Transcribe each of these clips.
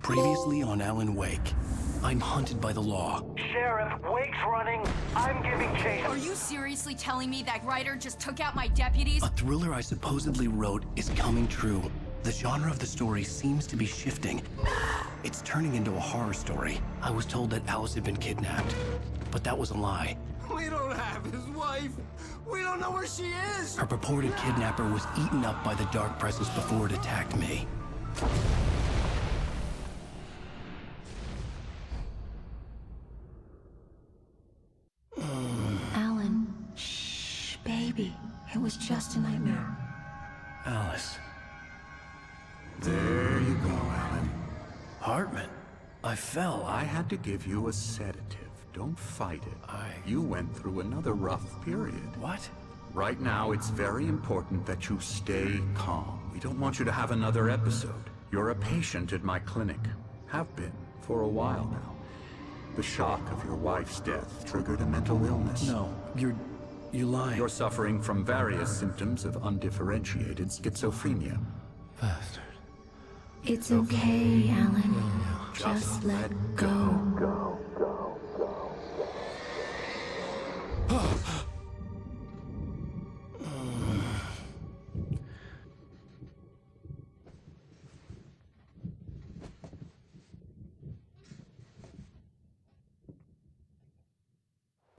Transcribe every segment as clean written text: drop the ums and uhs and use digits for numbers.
Previously on Alan Wake, I'm hunted by the law. Sheriff, Wake's running. I'm giving chase. Are you seriously telling me that writer just took out my deputies? A thriller I supposedly wrote is coming true. The genre of the story seems to be shifting. It's turning into a horror story. I was told that Alice had been kidnapped, but that was a lie. We don't have his wife. We don't know where she is. Her purported kidnapper was eaten up by the dark presence before it attacked me. Alan, shh, baby. It was just a nightmare. Alice. There you go, Alan. Hartman. I fell. I had to give you a sedative. Don't fight it. You went through another rough period. What? Right now, it's very important that you stay calm. We don't want you to have another episode. You're a patient at my clinic. Have been for a while now. The shock of your wife's death triggered a mental illness. No, you're lying. You're suffering from various symptoms of undifferentiated schizophrenia. Bastard. It's okay, Alan. Just let go.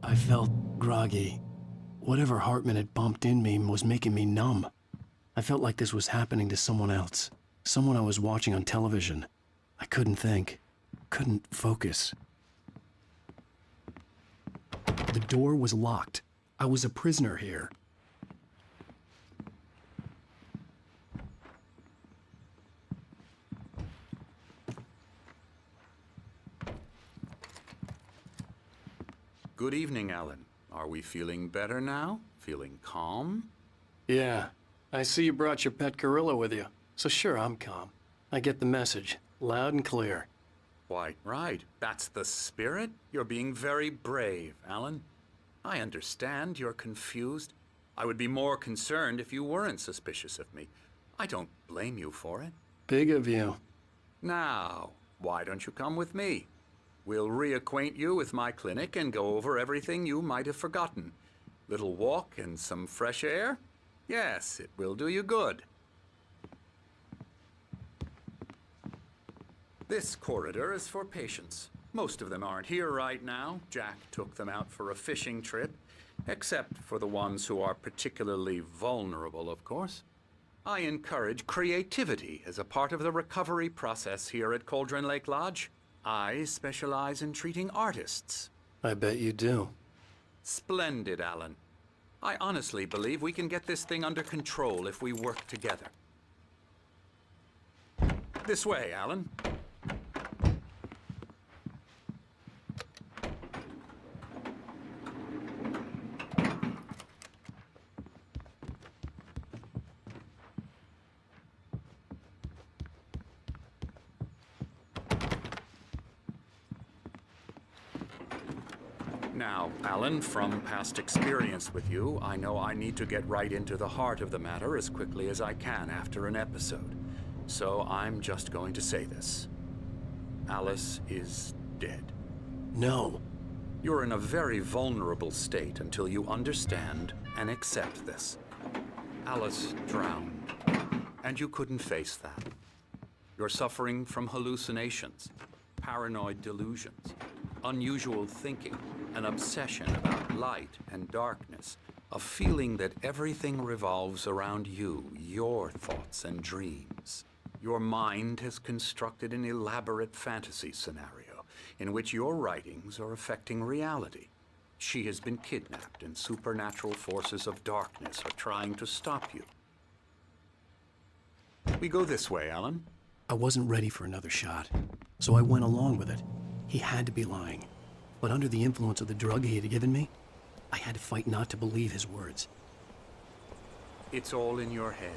I felt groggy. Whatever Hartman had bumped in me was making me numb. I felt like this was happening to someone else. Someone I was watching on television. I couldn't think. Couldn't focus. The door was locked. I was a prisoner here. Good evening, Alan. Are we feeling better now? Feeling calm? Yeah. I see you brought your pet gorilla with you. So sure, I'm calm. I get the message. Loud and clear. Quite right. That's the spirit. You're being very brave, Alan. I understand you're confused. I would be more concerned if you weren't suspicious of me. I don't blame you for it. Big of you. Now, why don't you come with me? We'll reacquaint you with my clinic and go over everything you might have forgotten. Little walk and some fresh air? Yes, it will do you good. This corridor is for patients. Most of them aren't here right now. Jack took them out for a fishing trip, except for the ones who are particularly vulnerable, of course. I encourage creativity as a part of the recovery process here at Cauldron Lake Lodge. I specialize in treating artists. I bet you do. Splendid, Alan. I honestly believe we can get this thing under control if we work together. This way, Alan. Now, Alan, from past experience with you, I know I need to get right into the heart of the matter as quickly as I can after an episode. So I'm just going to say this. Alice is dead. No. You're in a very vulnerable state until you understand and accept this. Alice drowned, and you couldn't face that. You're suffering from hallucinations, paranoid delusions, unusual thinking, an obsession about light and darkness, a feeling that everything revolves around you, your thoughts and dreams. Your mind has constructed an elaborate fantasy scenario in which your writings are affecting reality. She has been kidnapped and supernatural forces of darkness are trying to stop you. We go this way, Alan. I wasn't ready for another shot, so I went along with it. He had to be lying. But under the influence of the drug he had given me, I had to fight not to believe his words. It's all in your head.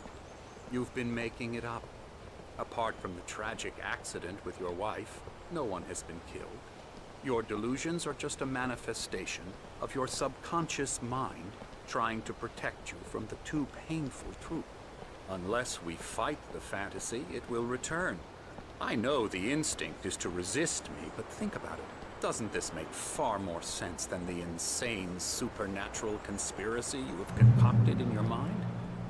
You've been making it up. Apart from the tragic accident with your wife, no one has been killed. Your delusions are just a manifestation of your subconscious mind trying to protect you from the too painful truth. Unless we fight the fantasy, it will return. I know the instinct is to resist me, but think about it. Doesn't this make far more sense than the insane supernatural conspiracy you have concocted in your mind?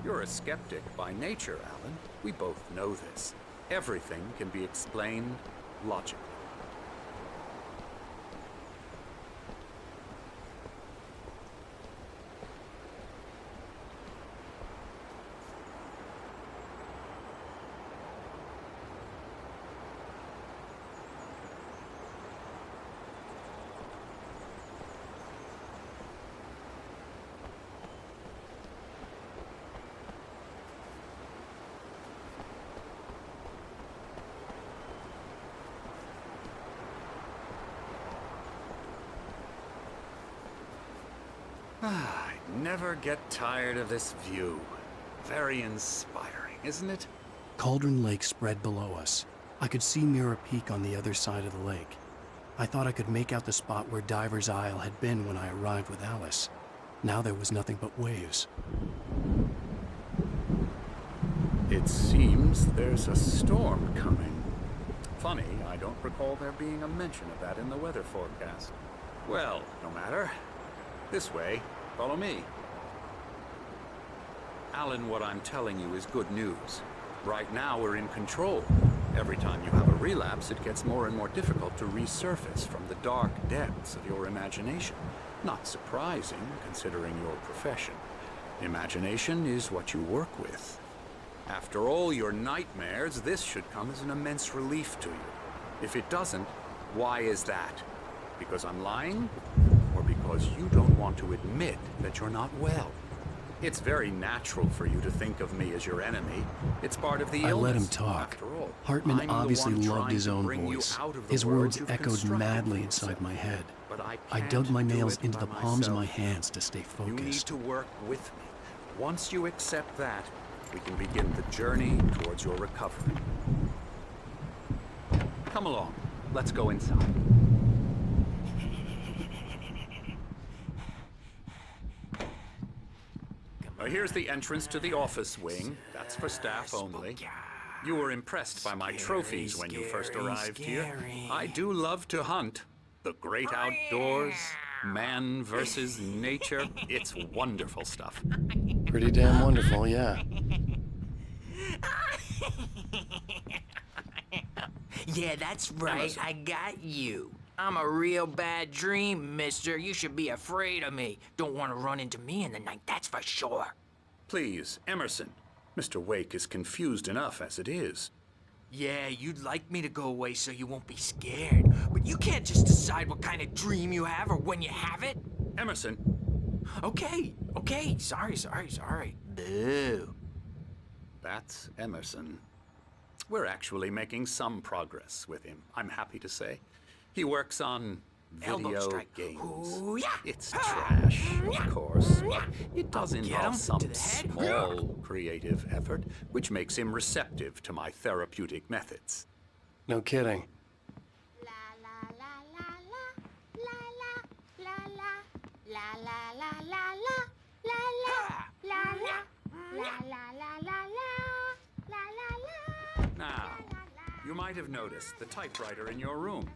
You're a skeptic by nature, Alan. We both know this. Everything can be explained logically. I never get tired of this view. Very inspiring, isn't it? Cauldron Lake spread below us. I could see Mirror Peak on the other side of the lake. I thought I could make out the spot where Diver's Isle had been when I arrived with Alice. Now there was nothing but waves. It seems there's a storm coming. Funny, I don't recall there being a mention of that in the weather forecast. Well, no matter. This way. Follow me. Alan, what I'm telling you is good news. Right now, we're in control. Every time you have a relapse, it gets more and more difficult to resurface from the dark depths of your imagination. Not surprising, considering your profession. Imagination is what you work with. After all your nightmares, this should come as an immense relief to you. If it doesn't, why is that? Because I'm lying? Or because you don't want to admit that you're not well? It's very natural for you to think of me as your enemy. It's part of the illness. I let him talk. After all, Hartman I'm the obviously one loved trying his to own bring you voice. out of the His world words you've echoed constructed madly for inside yourself. my head. But I I can't dug my do nails it into by the palms of my myself. hands to stay You need focused. to work with me. Once you accept that, we can begin the journey towards your recovery. Come along. Let's go inside. Here's the entrance to the office wing. That's for staff only. You were impressed by my trophies when you first arrived here. I do love to hunt. The great outdoors, man versus nature. It's wonderful stuff. Pretty damn wonderful, yeah. Yeah, that's right. Emerson. I got you. I'm a real bad dream, mister. You should be afraid of me. Don't want to run into me in the night, that's for sure. Please, Emerson. Mr. Wake is confused enough as it is. Yeah, you'd like me to go away so you won't be scared. But you can't just decide what kind of dream you have or when you have it. Emerson, Okay. Sorry. Boo. that's Emerson. We're actually making some progress with him, I'm happy to say. He works on Elbow video strike. games. Ooh, yeah. It's trash, of course, but it does Get involve him some to the head. small creative effort, which makes him receptive to my therapeutic methods. No kidding. Now, you might have noticed the typewriter in your room.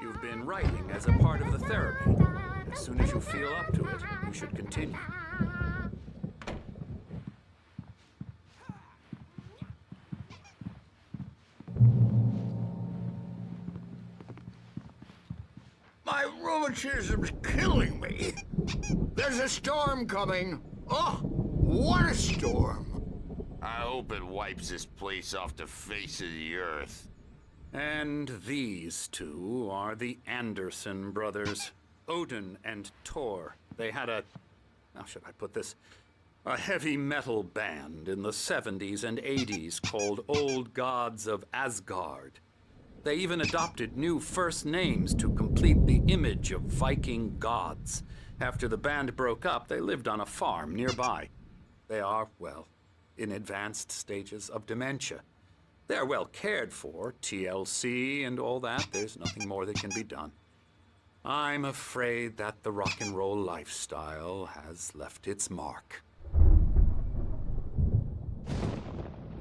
You've been writing as a part of the therapy. As soon as you feel up to it, you should continue. My rheumatism's killing me. There's a storm coming. Oh, what a storm. I hope it wipes this place off the face of the earth. And these two are the Anderson brothers, Odin and Tor. They had how should I put this? A heavy metal band in the 70s and 80s called Old Gods of Asgard. They even adopted new first names to complete the image of Viking gods. After the band broke up, they lived on a farm nearby. They are, well, in advanced stages of dementia. They're well cared for, TLC and all that. There's nothing more that can be done. I'm afraid that the rock and roll lifestyle has left its mark.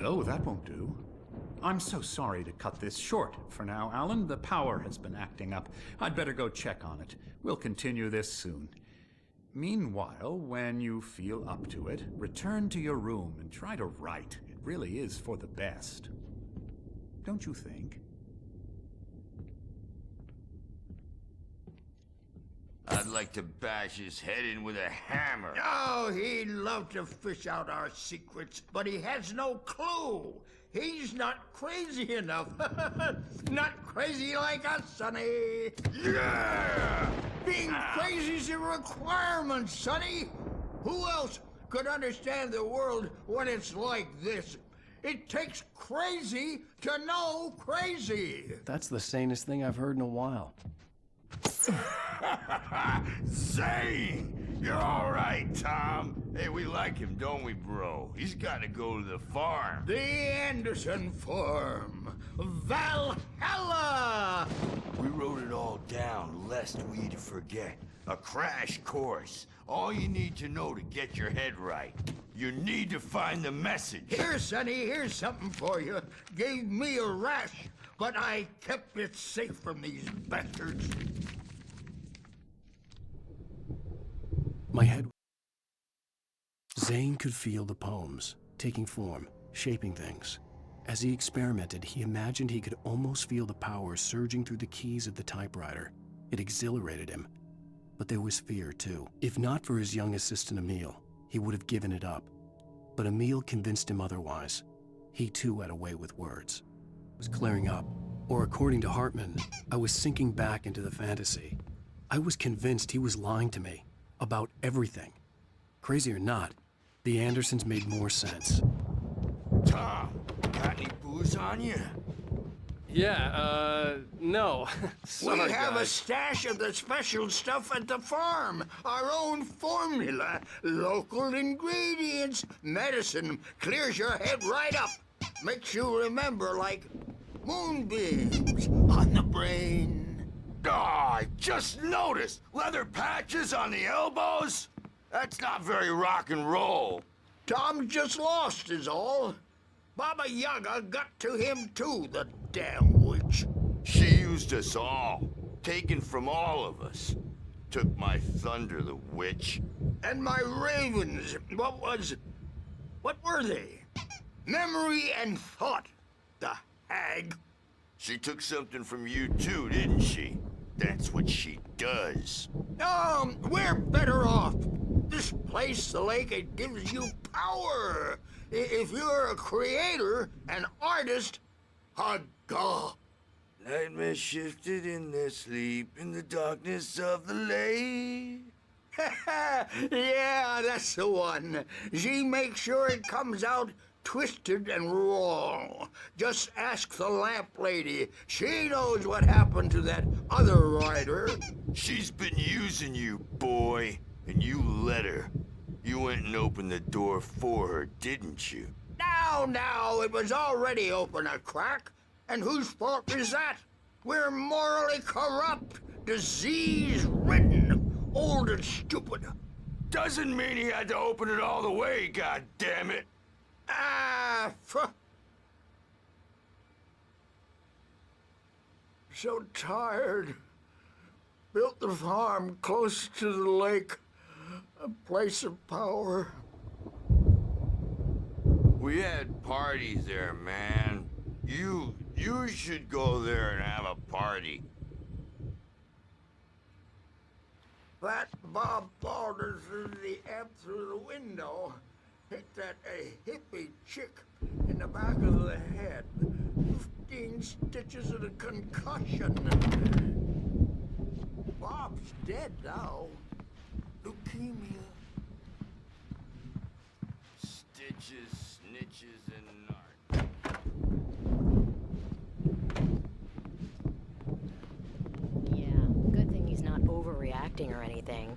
Oh, that won't do. I'm so sorry to cut this short for now, Alan. The power has been acting up. I'd better go check on it. We'll continue this soon. Meanwhile, when you feel up to it, return to your room and try to write. It really is for the best. Don't you think? I'd like to bash his head in with a hammer. Oh, he'd love to fish out our secrets, but he has no clue. He's not crazy enough. Not crazy like us, Sonny. Yeah! Being crazy's a requirement, Sonny. Who else could understand the world when it's like this? It takes crazy to know crazy. That's the sanest thing I've heard in a while. Zane! You're all right, Tom. Hey, we like him, don't we, bro? He's got to go to the farm. The Anderson Farm. Valhalla! We wrote it all down, lest we'd forget. A crash course. All you need to know to get your head right. You need to find the message. Here, Sonny, here's something for you. Gave me a rash, but I kept it safe from these bastards. My head... Zane could feel the poems, taking form, shaping things. As he experimented, he imagined he could almost feel the power surging through the keys of the typewriter. It exhilarated him. But there was fear, too. If not for his young assistant, Emil, he would have given it up. But Emil convinced him otherwise. He, too, had a way with words. It was clearing up. Or according to Hartman, I was sinking back into the fantasy. I was convinced he was lying to me. About everything. Crazy or not, the Andersons made more sense. Tom, got any booze on you? Yeah, no. Sorry, we have guys. a stash of the special stuff at the farm. Our own formula. Local ingredients. Medicine clears your head right up. Makes you remember like moonbeams on the brain. Oh, I just noticed! Leather patches on the elbows? That's not very rock and roll. Tom just lost is all. Baba Yaga got to him too, the damn witch. She used us all. Taken from all of us. Took my thunder, the witch. And my ravens, what were they? Memory and thought, the hag. She took something from you too, didn't she? That's what she does. We're better off. This place, the lake, it gives you power. If you're a creator, an artist, a god. Nightmare shifted in their sleep in the darkness of the lake. Yeah, that's the one. She makes sure it comes out twisted and wrong. Just ask the lamp lady. She knows what happened to that other writer. She's been using you, boy, and you let her. You went and opened the door for her, didn't you? Now, it was already open a crack. And whose fault is that? We're morally corrupt, disease-ridden, old and stupid. Doesn't mean he had to open it all the way, goddammit. So tired. Built the farm close to the lake. A place of power. We had parties there, man. You should go there and have a party. That Bob Balders threw the amp through the window. Hit that hippie chick in the back of the head. 15 stitches and a concussion. Bob's dead now. Leukemia. Stitches, snitches, and narc. Yeah, good thing he's not overreacting or anything.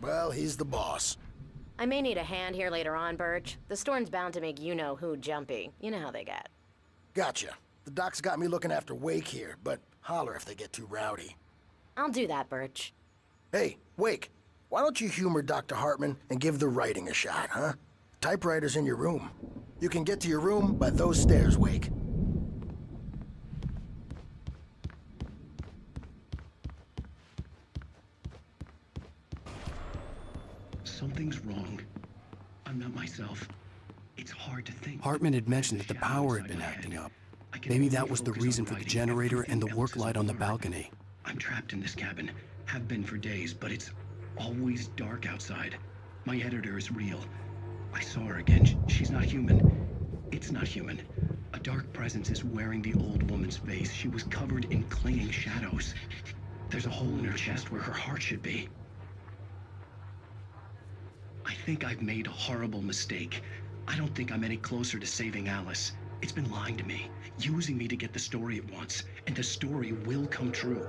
Well, he's the boss. I may need a hand here later on, Birch. The storm's bound to make you-know-who jumpy. You know how they get. Gotcha. The doc's got me looking after Wake here, but holler if they get too rowdy. I'll do that, Birch. Hey, Wake, why don't you humor Dr. Hartman and give the writing a shot, huh? Typewriter's in your room. You can get to your room by those stairs, Wake. Something's wrong. I'm not myself. It's hard to think. Hartman had mentioned that the power had been acting up. Maybe that was the reason for the generator and the work light on the balcony. I'm trapped in this cabin. Have been for days, but it's always dark outside. My editor is real. I saw her again. She's not human. It's not human. A dark presence is wearing the old woman's face. She was covered in clinging shadows. There's a hole in her chest where her heart should be. I think I've made a horrible mistake. I don't think I'm any closer to saving Alice. It's been lying to me, using me to get the story it wants, and the story will come true.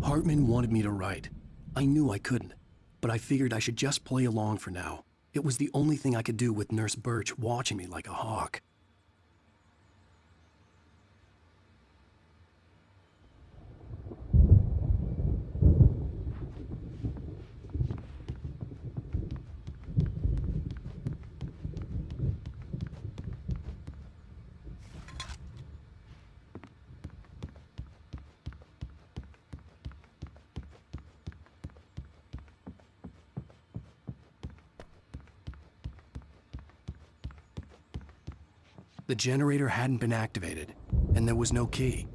Hartman wanted me to write. I knew I couldn't, but I figured I should just play along for now. It was the only thing I could do with Nurse Birch watching me like a hawk. The generator hadn't been activated, and there was no key.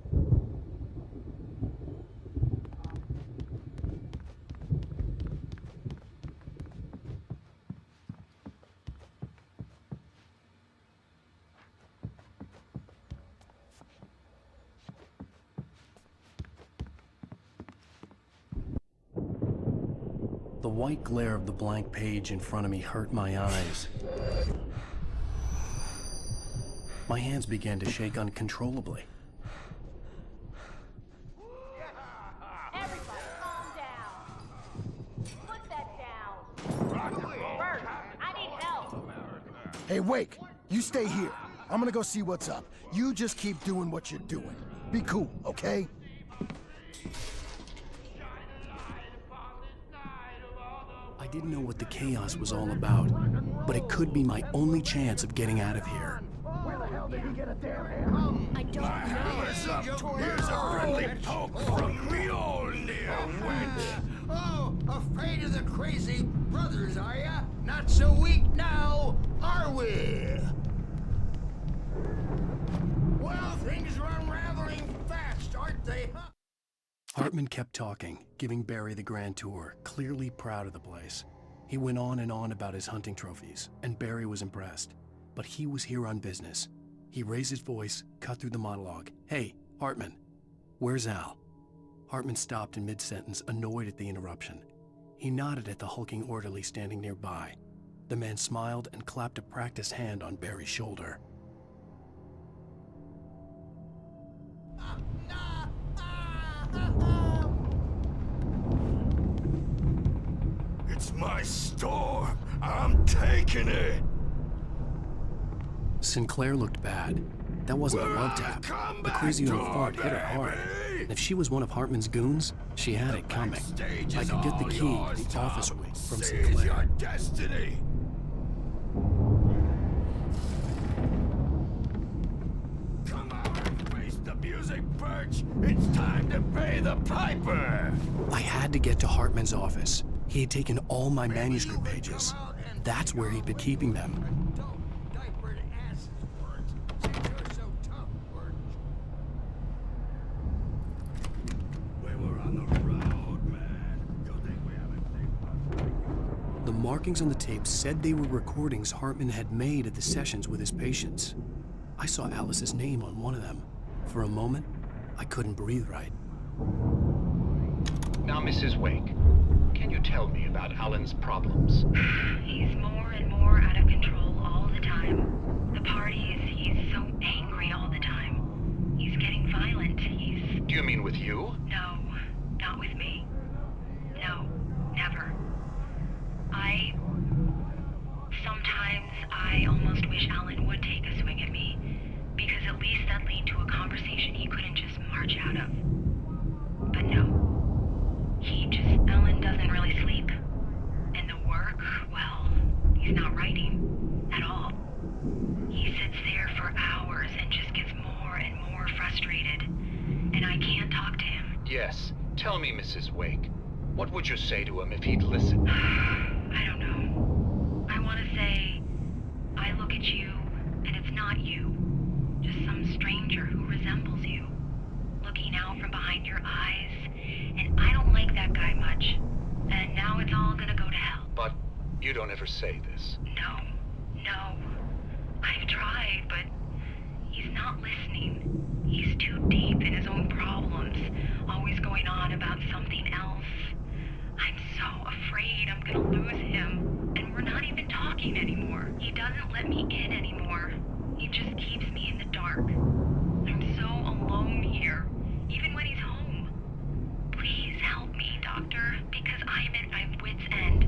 The white glare of the blank page in front of me hurt my eyes. My hands began to shake uncontrollably. Everybody, calm down. Put that down. Bert, I need help. Hey, Wake, you stay here. I'm gonna go see what's up. You just keep doing what you're doing. Be cool, okay? I didn't know what the chaos was all about, but it could be my only chance of getting out of here. Where the hell did he get a damn hammer? I don't know. Here's a friendly poke from Mjolnir, wench. Oh, afraid of the crazy brothers, are ya? Not so weak now, are we? Well, things are unraveling fast, aren't they, huh? Hartman kept talking, giving Barry the grand tour, clearly proud of the place. He went on and on about his hunting trophies, and Barry was impressed. But he was here on business. He raised his voice, cut through the monologue. Hey, Hartman, where's Al? Hartman stopped in mid-sentence, annoyed at the interruption. He nodded at the hulking orderly standing nearby. The man smiled and clapped a practiced hand on Barry's shoulder. It's my store. I'm taking it. Sinclair looked bad. That wasn't a love tap. The crazy old fart hit her hard. And if she was one of Hartman's goons, she had it coming. I could get the key to the office wing from Sinclair. Your destiny. Come out and face the music, Birch. It's time to pay the piper. I had to get to Hartman's office. He had taken all my manuscript pages. That's where he'd been keeping them. The markings on the tape said they were recordings Hartman had made at the sessions with his patients. I saw Alice's name on one of them. For a moment, I couldn't breathe right. Now, Mrs. Wake, can you tell me about Alan's problems? He's more and more out of control all the time. The parties, he's so angry all the time. He's getting violent. Do you mean with you? No, not with me. No, never. Sometimes almost wish Alan would take a swing at me, because at least that'd lead to a conversation he couldn't just march out of. But no. Alan doesn't really sleep. And the work, well, he's not writing at all. He sits there for hours and just gets more and more frustrated. And I can't talk to him. Yes. Tell me, Mrs. Wake. What would you say to him if he'd listen? I don't know. I want to say, I look at you, and it's not you. Just some stranger who resembles you. Looking out from behind your eyes. And I don't like that guy much. And now it's all gonna go to hell. But you don't ever say this. No. I've tried, but he's not listening. He's too deep in his own problems, always going on about something else. I'm so afraid I'm gonna lose him. And we're not even talking anymore. He doesn't let me in anymore. He just keeps me in the dark. I'm so alone here, even when he's home. Please help me, Doctor, because I'm at my wit's end.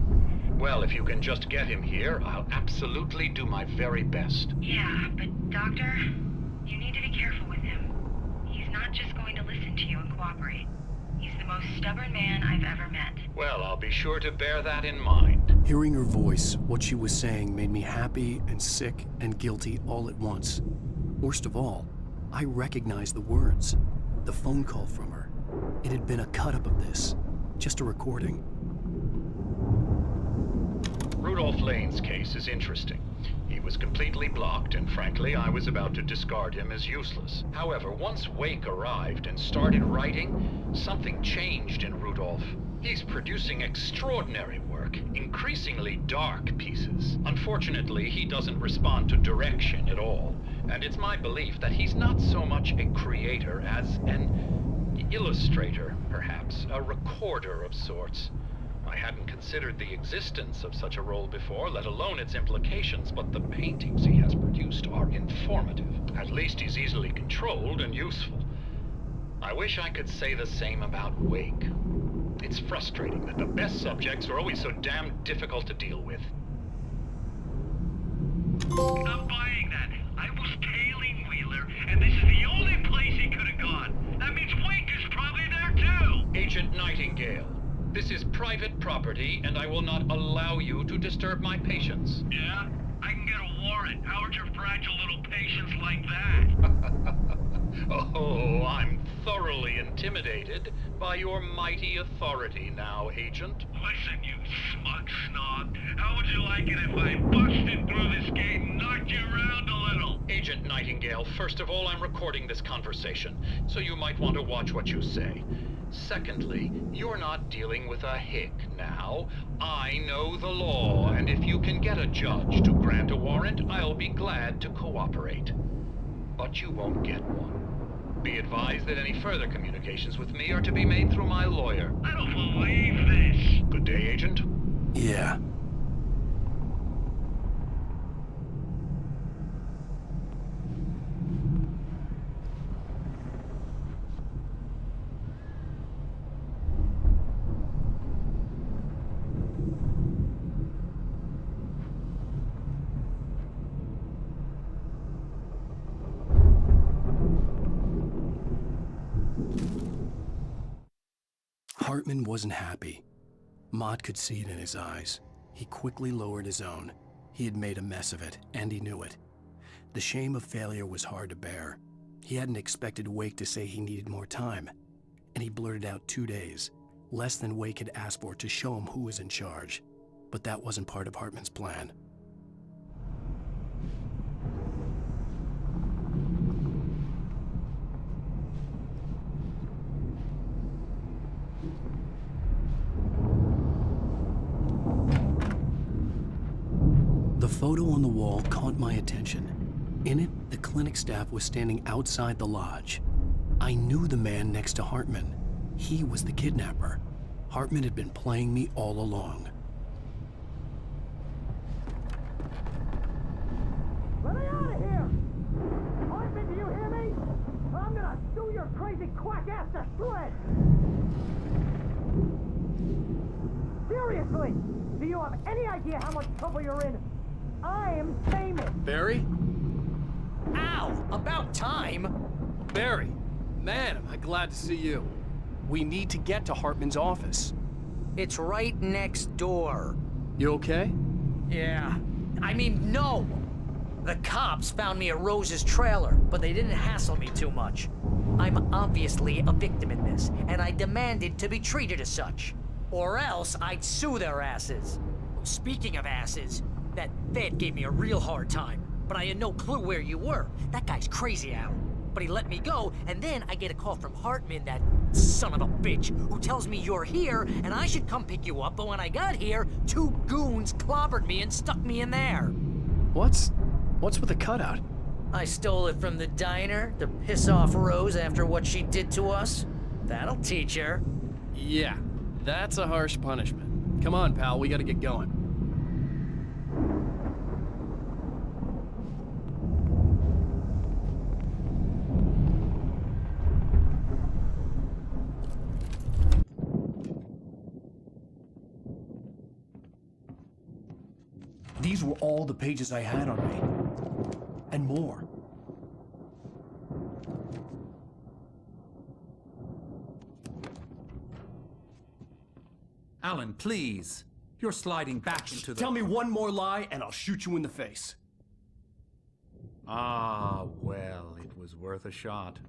Well, if you can just get him here, I'll absolutely do my very best. Yeah, but Doctor, you need to be careful with him. He's not just going to listen to you and cooperate. He's the most stubborn man I've ever met. Well, I'll be sure to bear that in mind. Hearing her voice, what she was saying made me happy and sick and guilty all at once. Worst of all, I recognized the words. The phone call from her. It had been a cut-up of this. Just a recording. Rudolph Lane's case is interesting. He was completely blocked, and frankly, I was about to discard him as useless. However, once Wake arrived and started writing, something changed in Rudolph. He's producing extraordinary work, increasingly dark pieces. Unfortunately, he doesn't respond to direction at all, and it's my belief that he's not so much a creator as an illustrator, perhaps, a recorder of sorts. I hadn't considered the existence of such a role before, let alone its implications, but the paintings he has produced are informative. At least he's easily controlled and useful. I wish I could say the same about Wake. It's frustrating that the best subjects are always so damn difficult to deal with. I'm buying that. I was tailing Wheeler, and this is the only place he could have gone. That means Wake is probably there too! Agent Nightingale, this is private property, and I will not allow you to disturb my patients. Yeah? I can get a warrant. How'd your fragile little patients like that? Oh, I'm thoroughly intimidated by your mighty authority now, Agent. Listen, you smug snob. How would you like it if I busted through this gate and knocked you around a little? Agent Nightingale, first of all, I'm recording this conversation, so you might want to watch what you say. Secondly, you're not dealing with a hick now. I know the law, and if you can get a judge to grant a warrant, I'll be glad to cooperate. But you won't get one. Be advised that any further communications with me are to be made through my lawyer. I don't believe this. Good day, Agent. Yeah. Hartman wasn't happy. Mott could see it in his eyes. He quickly lowered his own. He had made a mess of it, and he knew it. The shame of failure was hard to bear. He hadn't expected Wake to say he needed more time, and he blurted out 2 days, less than Wake had asked for to show him who was in charge. But that wasn't part of Hartman's plan. The photo on the wall caught my attention. In it, the clinic staff was standing outside the lodge. I knew the man next to Hartman. He was the kidnapper. Hartman had been playing me all along. Let me out of here! Hartman, do you hear me? I'm gonna sue your crazy quack ass to shreds! Seriously! Do you have any idea how much trouble you're in? I am famous. Barry? Ow! About time! Barry! Man, am I glad to see you. We need to get to Hartman's office. It's right next door. You okay? Yeah. I mean, no! The cops found me at Rose's trailer, but they didn't hassle me too much. I'm obviously a victim in this, and I demanded to be treated as such. Or else I'd sue their asses. Speaking of asses, that Fed gave me a real hard time, but I had no clue where you were. That guy's crazy, Al. But he let me go, and then I get a call from Hartman, that son of a bitch, who tells me you're here, and I should come pick you up, but when I got here, 2 goons clobbered me and stuck me in there. What's with the cutout? I stole it from the diner to piss off Rose after what she did to us. That'll teach her. Yeah, that's a harsh punishment. Come on, pal, we gotta get going. These were all the pages I had on me. And more. Alan, please. You're sliding back into the... Tell me one more lie and I'll shoot you in the face. Ah, well, it was worth a shot.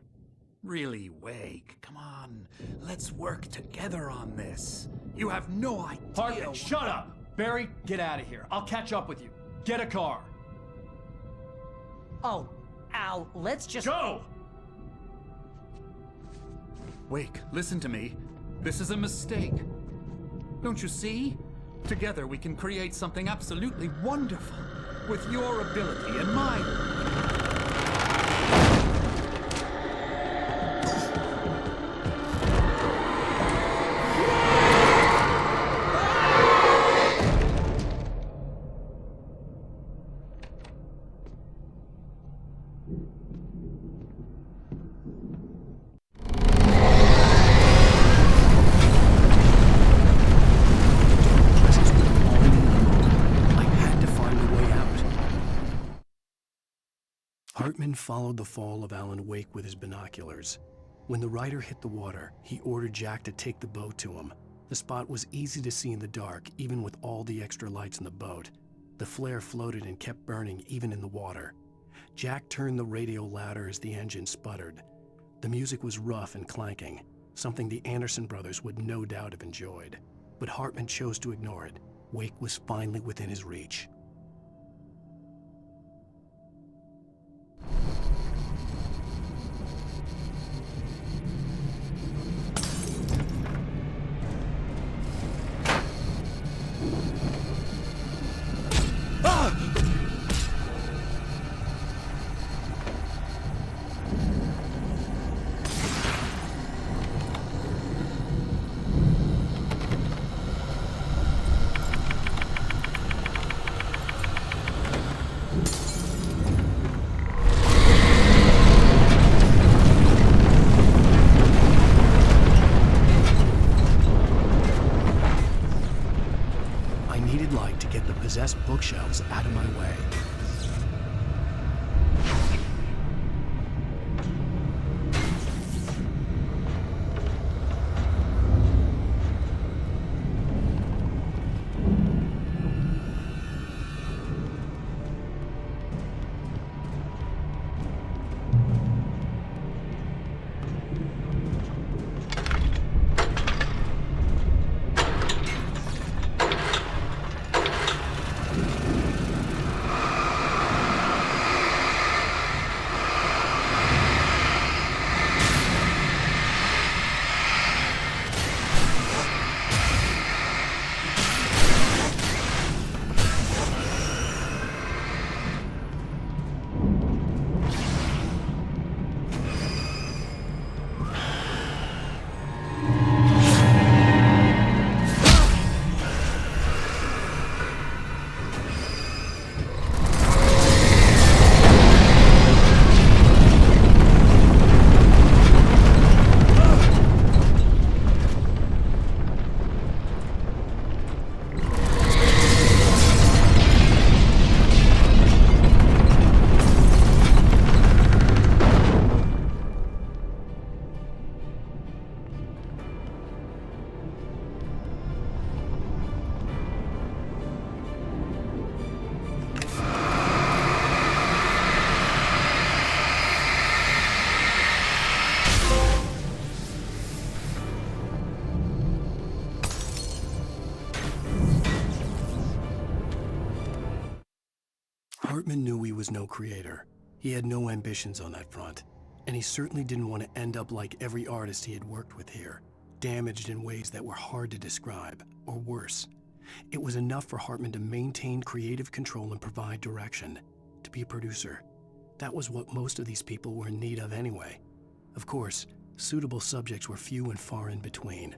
Really, Wake, come on. Let's work together on this. You have no idea... Hartman, shut up! Barry, get out of here. I'll catch up with you. Get a car. Oh, Al, let's just... Go! Wake, listen to me. This is a mistake. Don't you see? Together we can create something absolutely wonderful. With your ability and mine. Hartman followed the fall of Alan Wake with his binoculars. When the rider hit the water, he ordered Jack to take the boat to him. The spot was easy to see in the dark, even with all the extra lights in the boat. The flare floated and kept burning even in the water. Jack turned the radio louder as the engine sputtered. The music was rough and clanking, something the Anderson brothers would no doubt have enjoyed. But Hartman chose to ignore it. Wake was finally within his reach. Possessed bookshelves out of my way. Hartman knew he was no creator. He had no ambitions on that front. And he certainly didn't want to end up like every artist he had worked with here, damaged in ways that were hard to describe, or worse. It was enough for Hartman to maintain creative control and provide direction, to be a producer. That was what most of these people were in need of anyway. Of course, suitable subjects were few and far in between.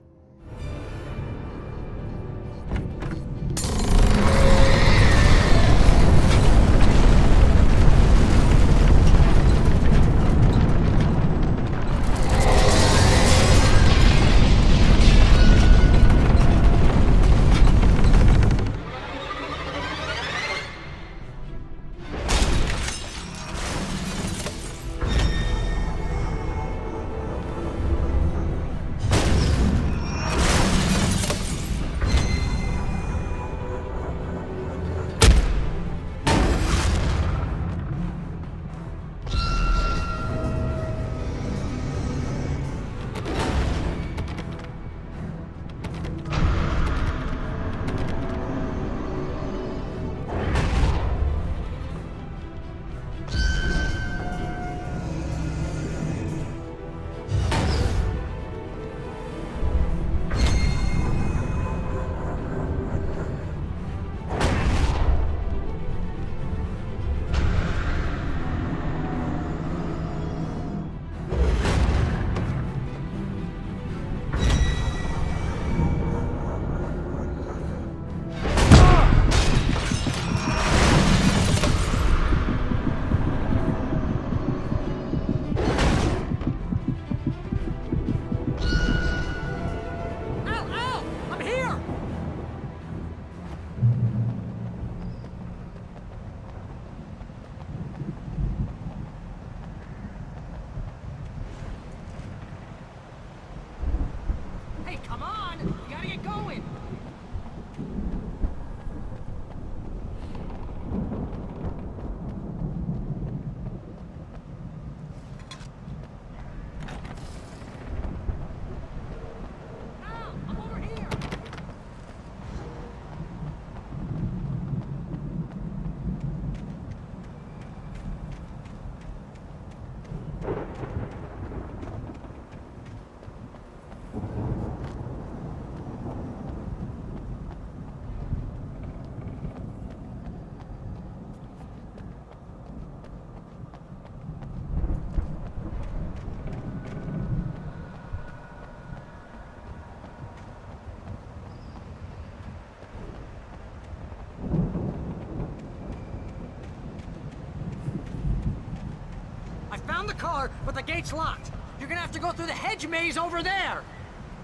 Found the car, but the gate's locked. You're gonna have to go through the hedge maze over there.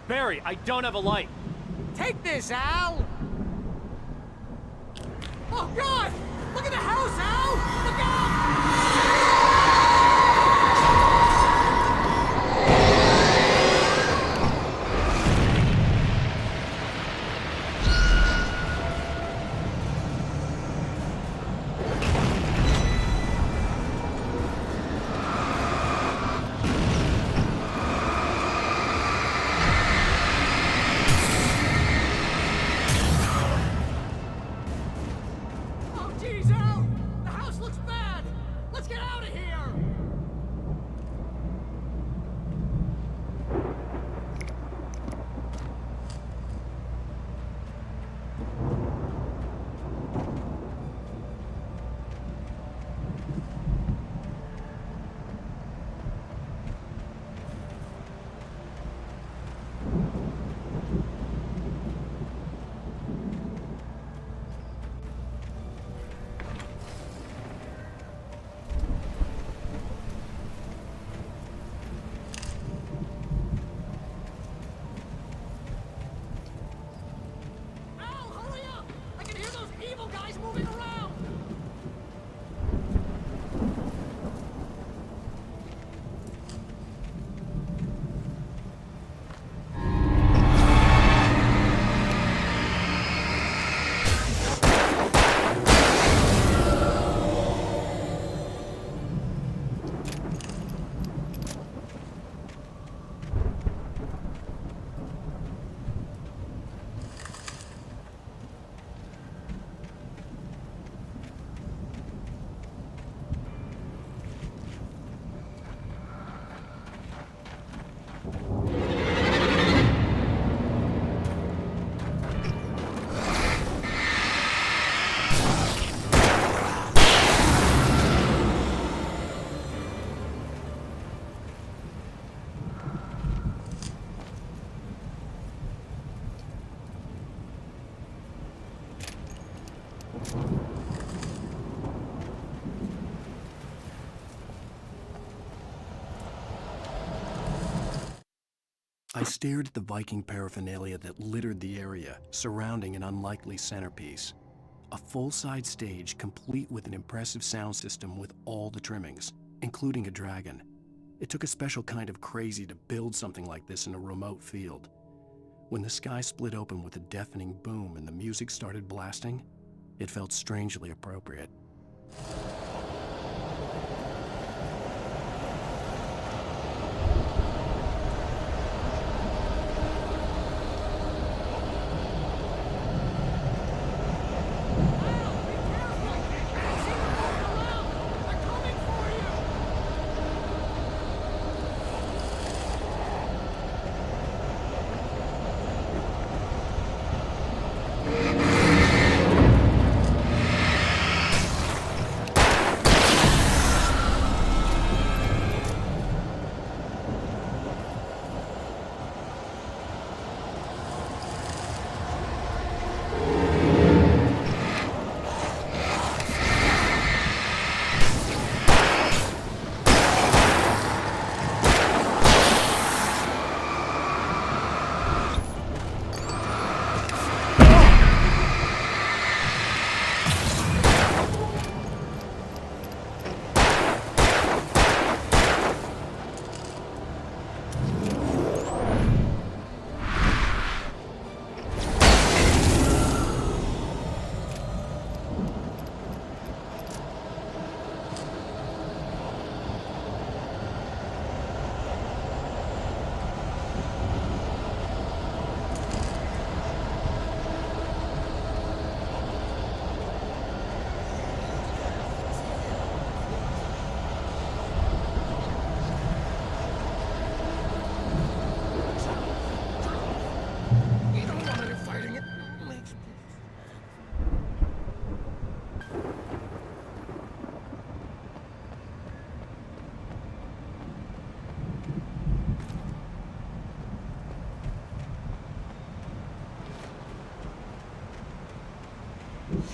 Barry, I don't have a light. Take this, Al! Oh, God! Look at the house, Al! Look out! Jeez, Al! The house looks bad! I stared at the Viking paraphernalia that littered the area, surrounding an unlikely centerpiece. A full-size stage complete with an impressive sound system with all the trimmings, including a dragon. It took a special kind of crazy to build something like this in a remote field. When the sky split open with a deafening boom and the music started blasting, it felt strangely appropriate.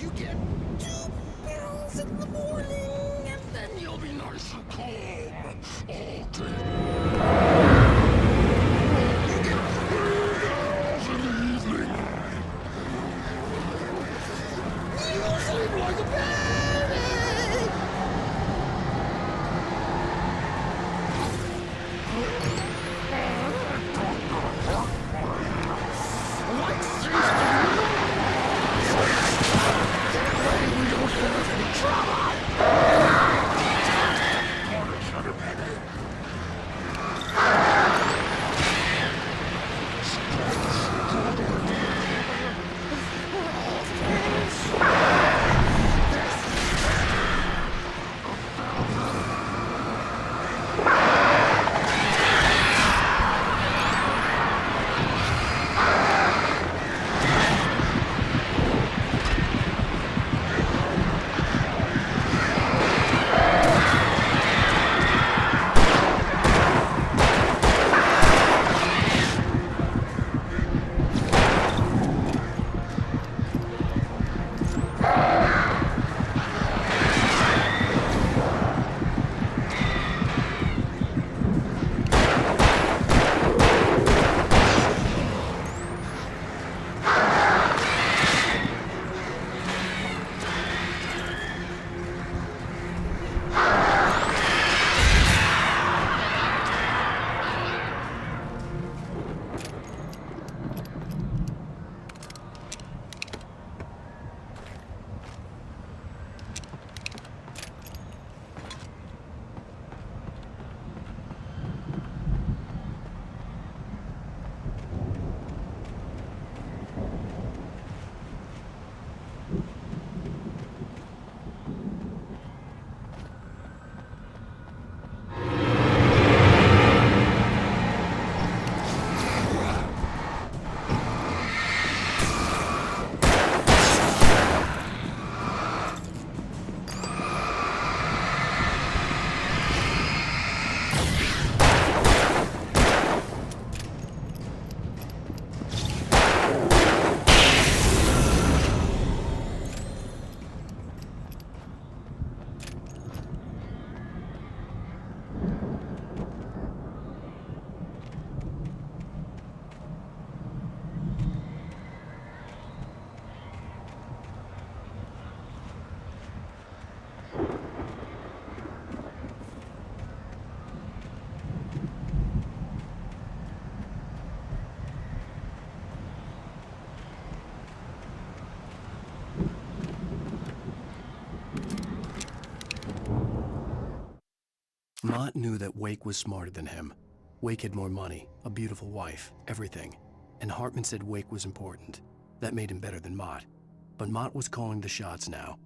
You get 2 pills in the morning, and then you'll be nice and calm all day. You get 3 pills in the evening. You sleep like a baby. Like season. Mott knew that Wake was smarter than him. Wake had more money, a beautiful wife, everything. And Hartman said Wake was important. That made him better than Mott. But Mott was calling the shots now.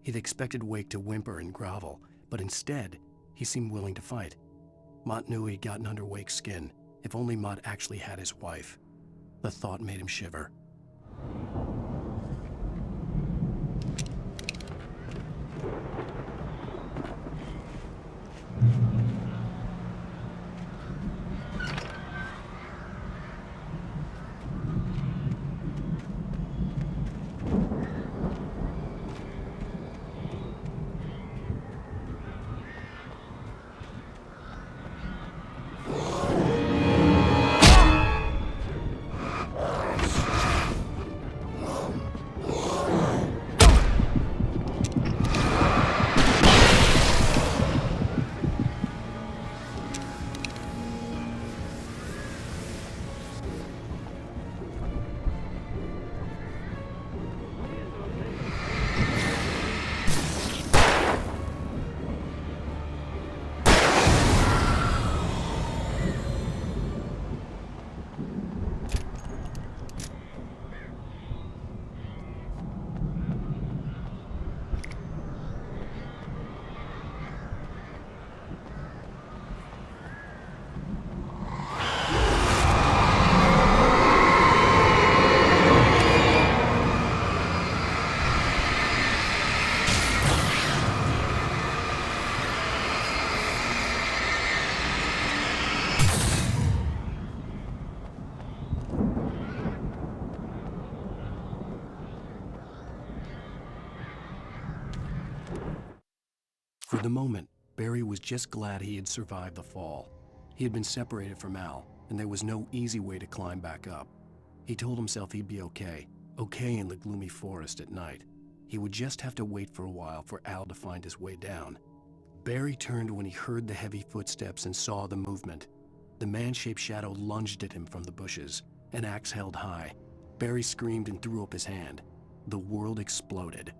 He'd expected Wake to whimper and grovel, but instead, he seemed willing to fight. Mott knew he'd gotten under Wake's skin. If only Mott actually had his wife. The thought made him shiver. For the moment, Barry was just glad he had survived the fall. He had been separated from Al, and there was no easy way to climb back up. He told himself he'd be okay in the gloomy forest at night. He would just have to wait for a while for Al to find his way down. Barry turned when he heard the heavy footsteps and saw the movement. The man-shaped shadow lunged at him from the bushes, an axe held high. Barry screamed and threw up his hand. The world exploded.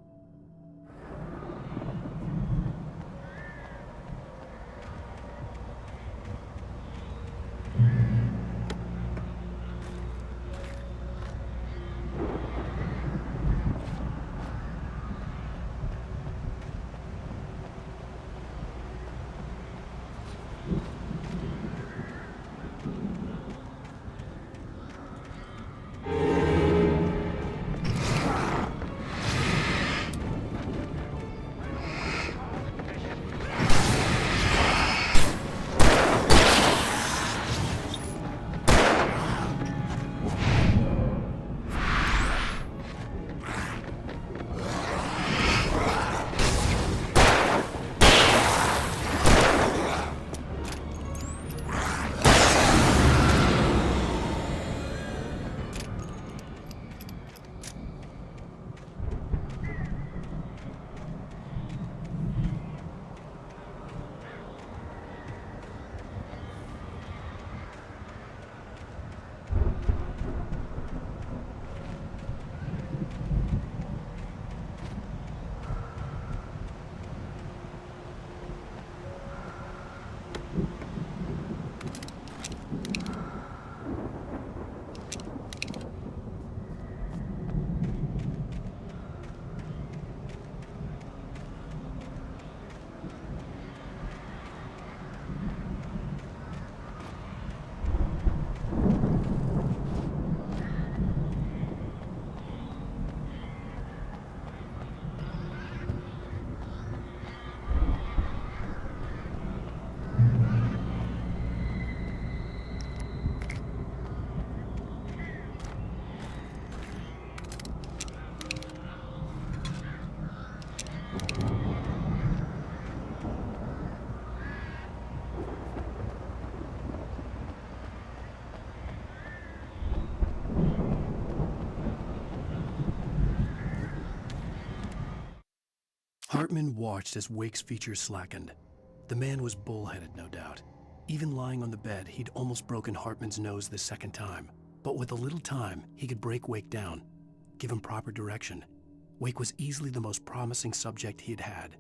Hartman watched as Wake's features slackened. The man was bullheaded, no doubt. Even lying on the bed, he'd almost broken Hartman's nose the second time. But with a little time, he could break Wake down, give him proper direction. Wake was easily the most promising subject he had had.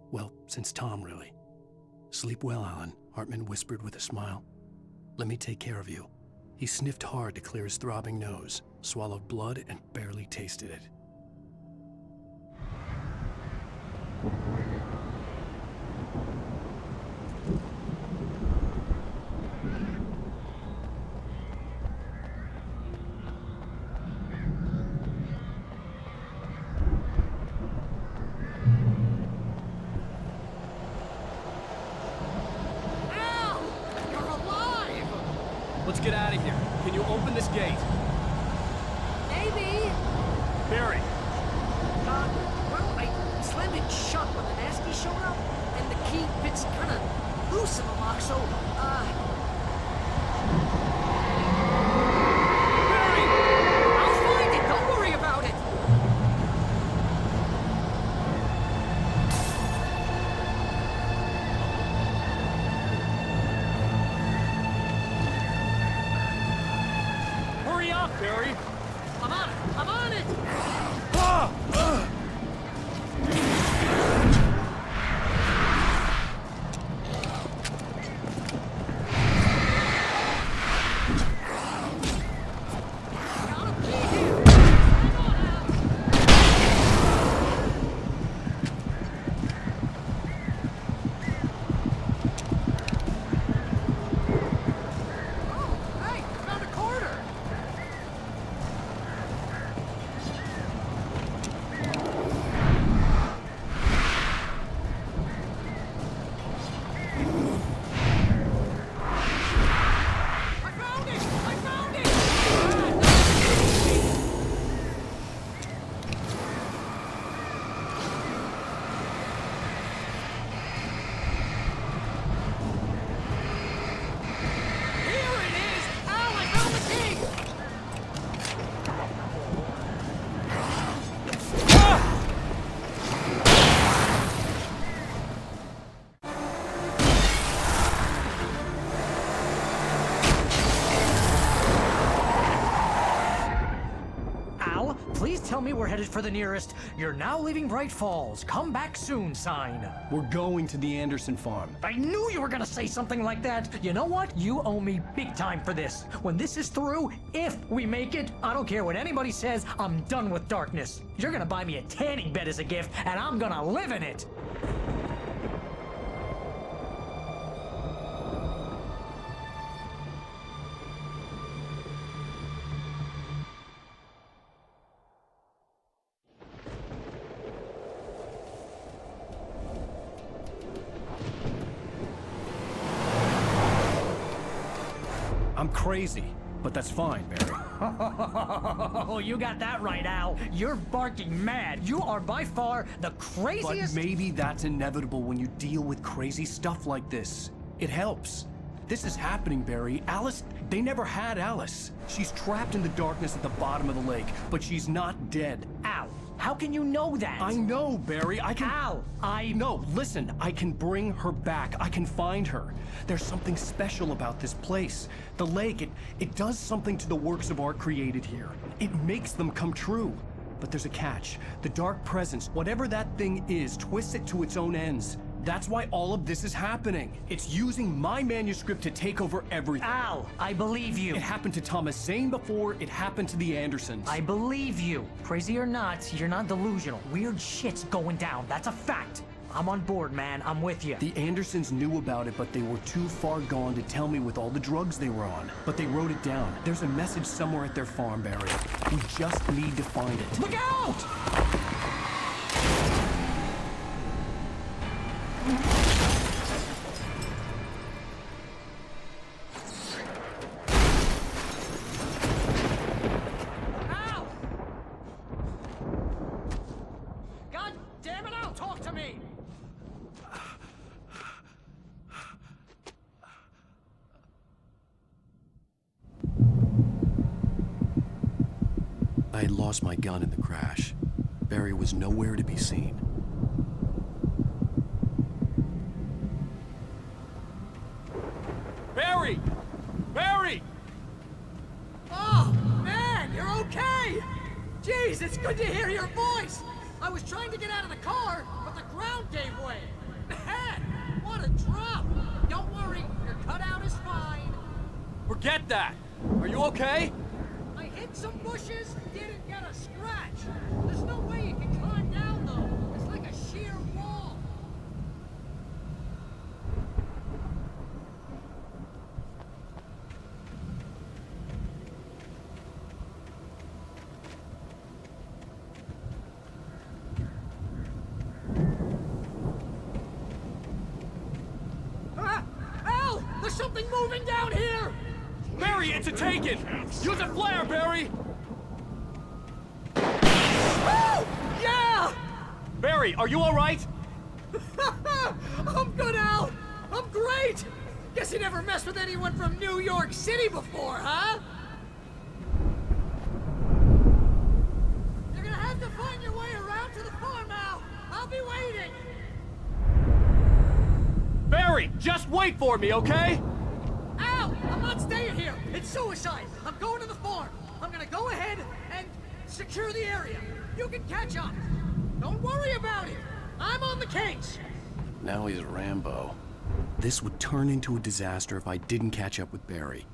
Well, since Tom, really. Sleep well, Alan, Hartman whispered with a smile. Let me take care of you. He sniffed hard to clear his throbbing nose, swallowed blood, and barely tasted it. Let's get out of here. Can you open this gate? Maybe. Barry! Well, I slammed it shut when the nasty showed up, and the key fits kind of loose in the lock, so, Barry! I'll find it! Don't worry about it! Hurry up, Barry! I'm on it! I'm on it! Hey, found a corner! I found it! I found it! Here it is! Al, I found the key! Al, please tell me we're headed for the nearest "You're now leaving Bright Falls. Come back soon" sign. We're going to the Anderson farm. I knew you were gonna say something like that. You know what? You owe me big time for this. When this is through, if we make it, I don't care what anybody says, I'm done with darkness. You're gonna buy me a tanning bed as a gift, and I'm gonna live in it. I'm crazy, but that's fine, Barry. Oh, you got that right, Al. You're barking mad. You are by far the But craziest. maybe that's inevitable when you deal with crazy stuff like this. It helps. This is happening, Barry. Alice, they never had Alice. She's trapped in the darkness at the bottom of the lake, but she's not dead. Al, how can you know that? I know, Barry. I can... Al, No, listen. I can bring her back. I can find her. There's something special about this place. The lake, it does something to the works of art created here. It makes them come true. But there's a catch. The dark presence, whatever that thing is, twists it to its own ends. That's why all of this is happening. It's using my manuscript to take over everything. Al, I believe you. It happened to Thomas Zane before, it happened to the Andersons. I believe you. Crazy or not, you're not delusional. Weird shit's going down. That's a fact. I'm on board, man. I'm with you. The Andersons knew about it, but they were too far gone to tell me with all the drugs they were on. But they wrote it down. There's a message somewhere at their farm, Barry. We just need to find it. Look out! Al! God damn it, Al, talk to me! I had lost my gun in the crash. Barry was nowhere to be seen. Barry! Barry! Oh, man, you're okay! Jeez, it's good to hear your voice! I was trying to get out of the car, but the ground gave way. Man, what a drop! Forget that! Are you okay? I hit some bushes, didn't get a scratch. There's no way you can climb down, though. It's like a sheer wall. Al! There's something moving down here! Barry, it's a taken! Use a flare, Barry! Oh! Yeah! Barry, are you alright? I'm good, Al! I'm great! Guess you never messed with anyone from New York City before, huh? You're gonna have to find your way around to the farm, Al! I'll be waiting! Barry, just wait for me, okay? Al! I'm not staying here! It's suicide! I'm going to the farm! I'm gonna go ahead and secure the area. You can catch up. Don't worry about it. I'm on the case. Now he's Rambo. This would turn into a disaster if I didn't catch up with Barry.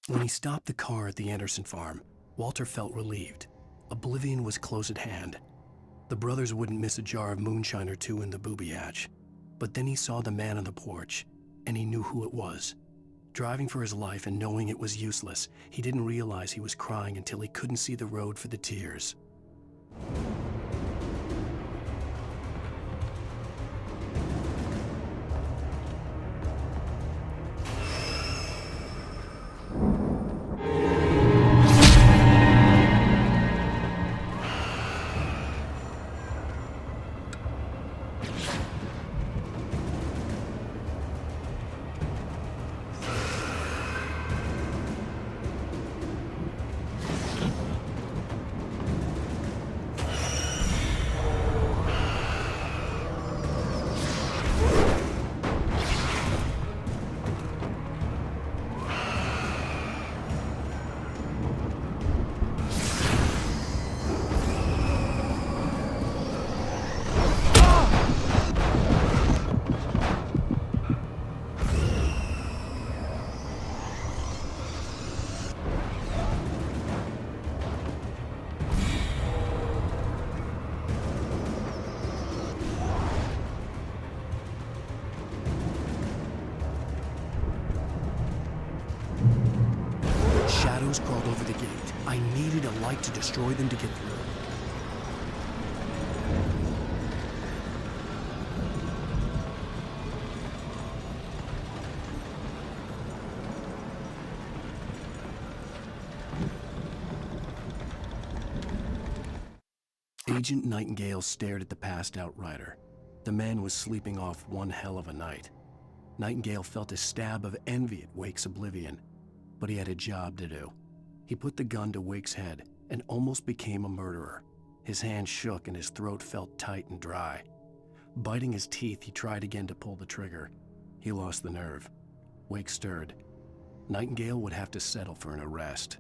When he stopped the car at the Anderson farm, Walter felt relieved. Oblivion was close at hand. The brothers wouldn't miss a jar of moonshine or two in the booby hatch. But then he saw the man on the porch, and he knew who it was. Driving for his life and knowing it was useless, he didn't realize he was crying until he couldn't see the road for the tears. take to destroy them to get through. Agent Nightingale stared at the passed-out rider. The man was sleeping off one hell of a night. Nightingale felt a stab of envy at Wake's oblivion, but he had a job to do. He put the gun to Wake's head and almost became a murderer. His hand shook and his throat felt tight and dry. Biting his teeth, he tried again to pull the trigger. He lost the nerve. Wake stirred. Nightingale would have to settle for an arrest.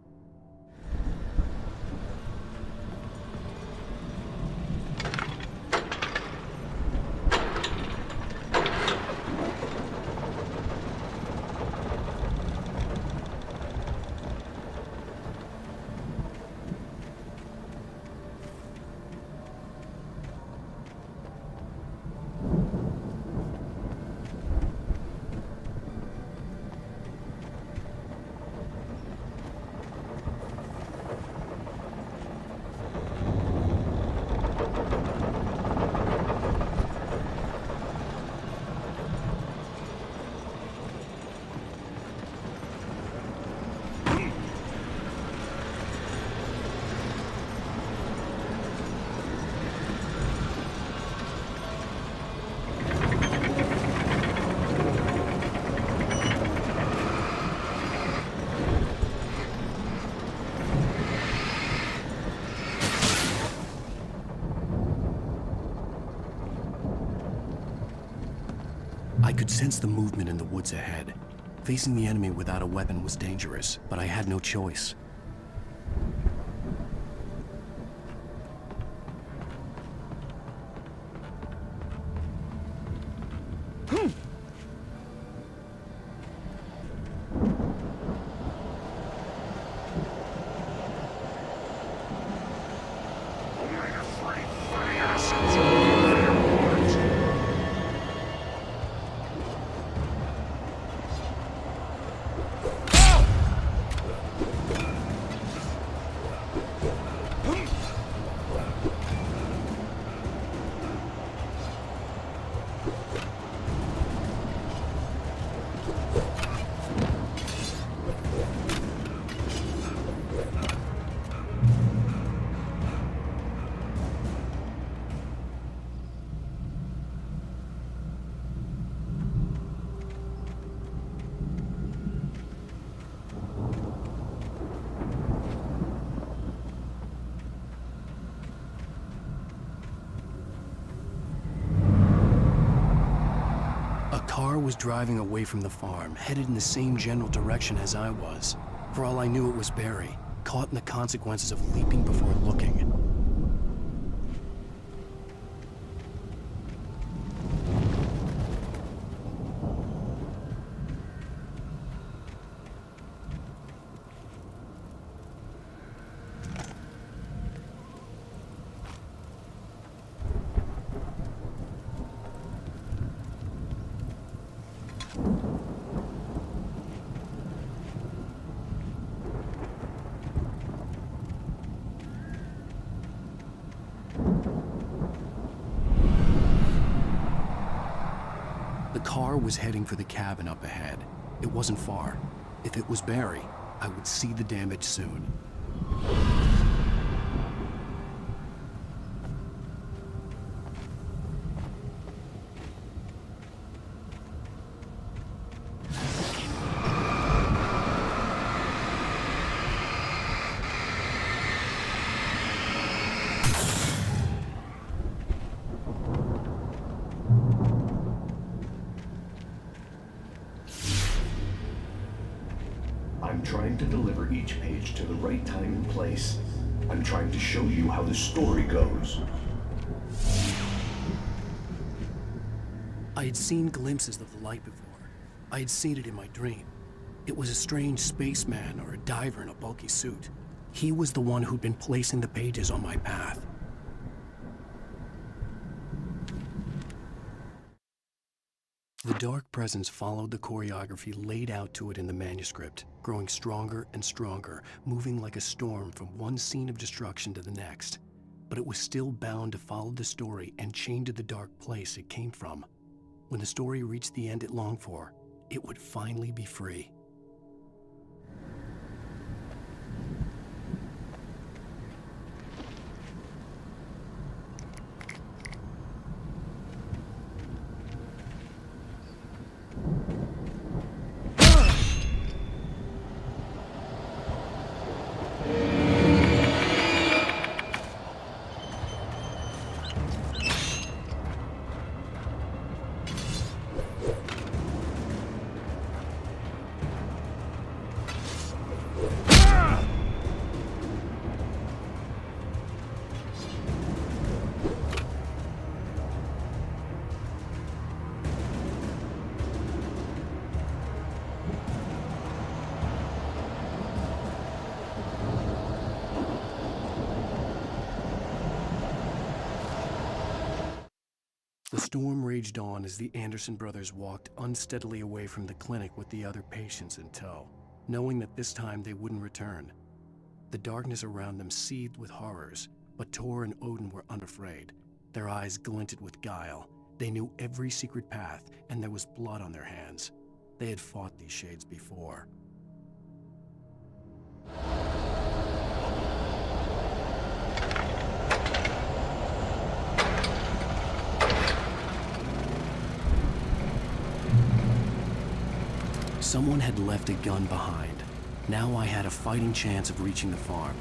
I could sense the movement in the woods ahead. Facing the enemy without a weapon was dangerous, but I had no choice. Was driving away from the farm, headed in the same general direction as I was. For all I knew, it was Barry, caught in the consequences of leaping before looking. The car was heading for the cabin up ahead. It wasn't far. If it was Barry, I would see the damage soon. I'm trying to deliver each page to the right time and place. I'm trying to show you how the story goes. I had seen glimpses of the light before. I had seen it in my dream. It was a strange spaceman or a diver in a bulky suit. He was the one who'd been placing the pages on my path. The dark presence followed the choreography laid out to it in the manuscript, growing stronger and stronger, moving like a storm from one scene of destruction to the next. But it was still bound to follow the story and chained to the dark place it came from. When the story reached the end it longed for, it would finally be free. The storm raged on as the Anderson brothers walked unsteadily away from the clinic with the other patients in tow, knowing that this time they wouldn't return. The darkness around them seethed with horrors, but Tor and Odin were unafraid. Their eyes glinted with guile. They knew every secret path, and there was blood on their hands. They had fought these shades before. Someone had left a gun behind. Now I had a fighting chance of reaching the farm.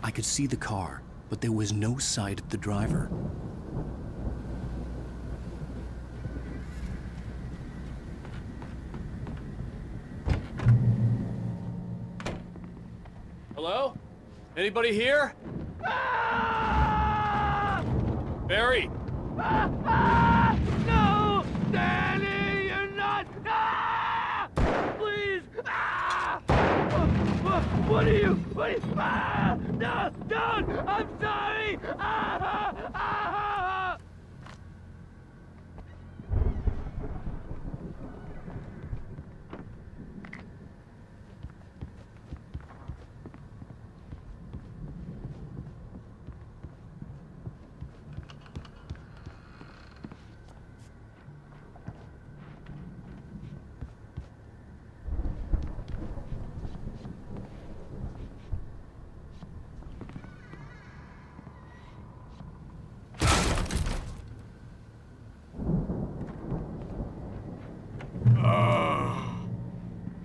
I could see the car, but there was no sight of the driver. Hello? Anybody here? Barry! No! Danny, you're not! Please! What are you? No! Don't! I'm sorry!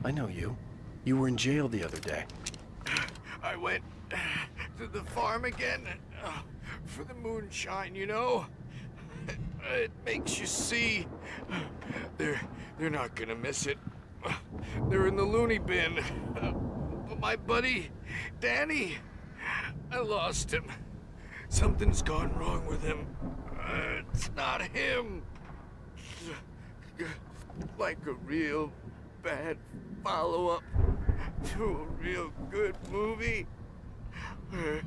I know you. You were in jail the other day. I went to the farm again for the moonshine, you know? It makes you see. They're not gonna miss it. They're in the loony bin. But my buddy, Danny, I lost him. Something's gone wrong with him. It's not him. Like a real bad follow-up to a real good movie where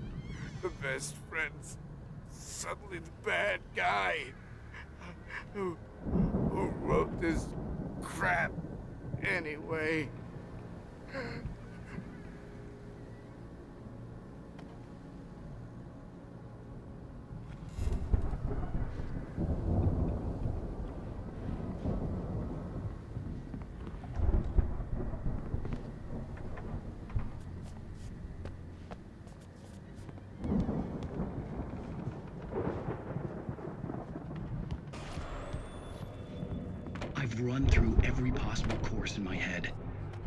the best friend's suddenly the bad guy who wrote this crap anyway. I've run through every possible course in my head.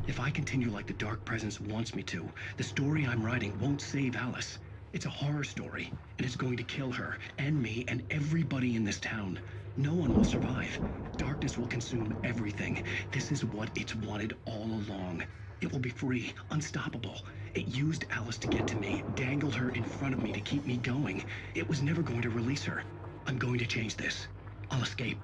If I continue like the Dark Presence wants me to, the story I'm writing won't save Alice. It's a horror story, and it's going to kill her, and me, and everybody in this town. No one will survive. Darkness will consume everything. This is what it's wanted all along. It will be free, unstoppable. It used Alice to get to me, dangled her in front of me to keep me going. It was never going to release her. I'm going to change this. I'll escape.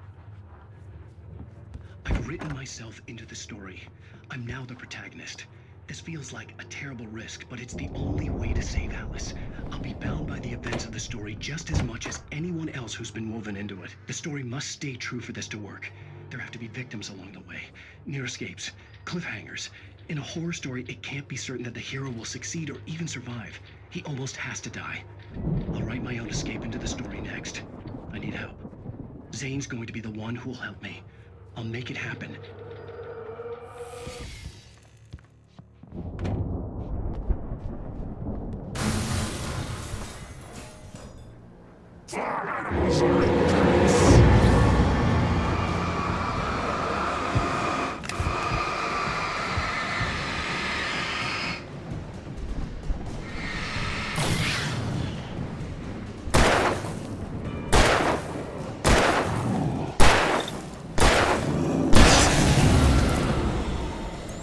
I've written myself into the story. I'm now the protagonist. This feels like a terrible risk, but it's the only way to save Alice. I'll be bound by the events of the story just as much as anyone else who's been woven into it. The story must stay true for this to work. There have to be victims along the way, near escapes, cliffhangers. In a horror story, it can't be certain that the hero will succeed or even survive. He almost has to die. I'll write my own escape into the story next. I need help. Zane's going to be the one who'll help me. I'll make it happen.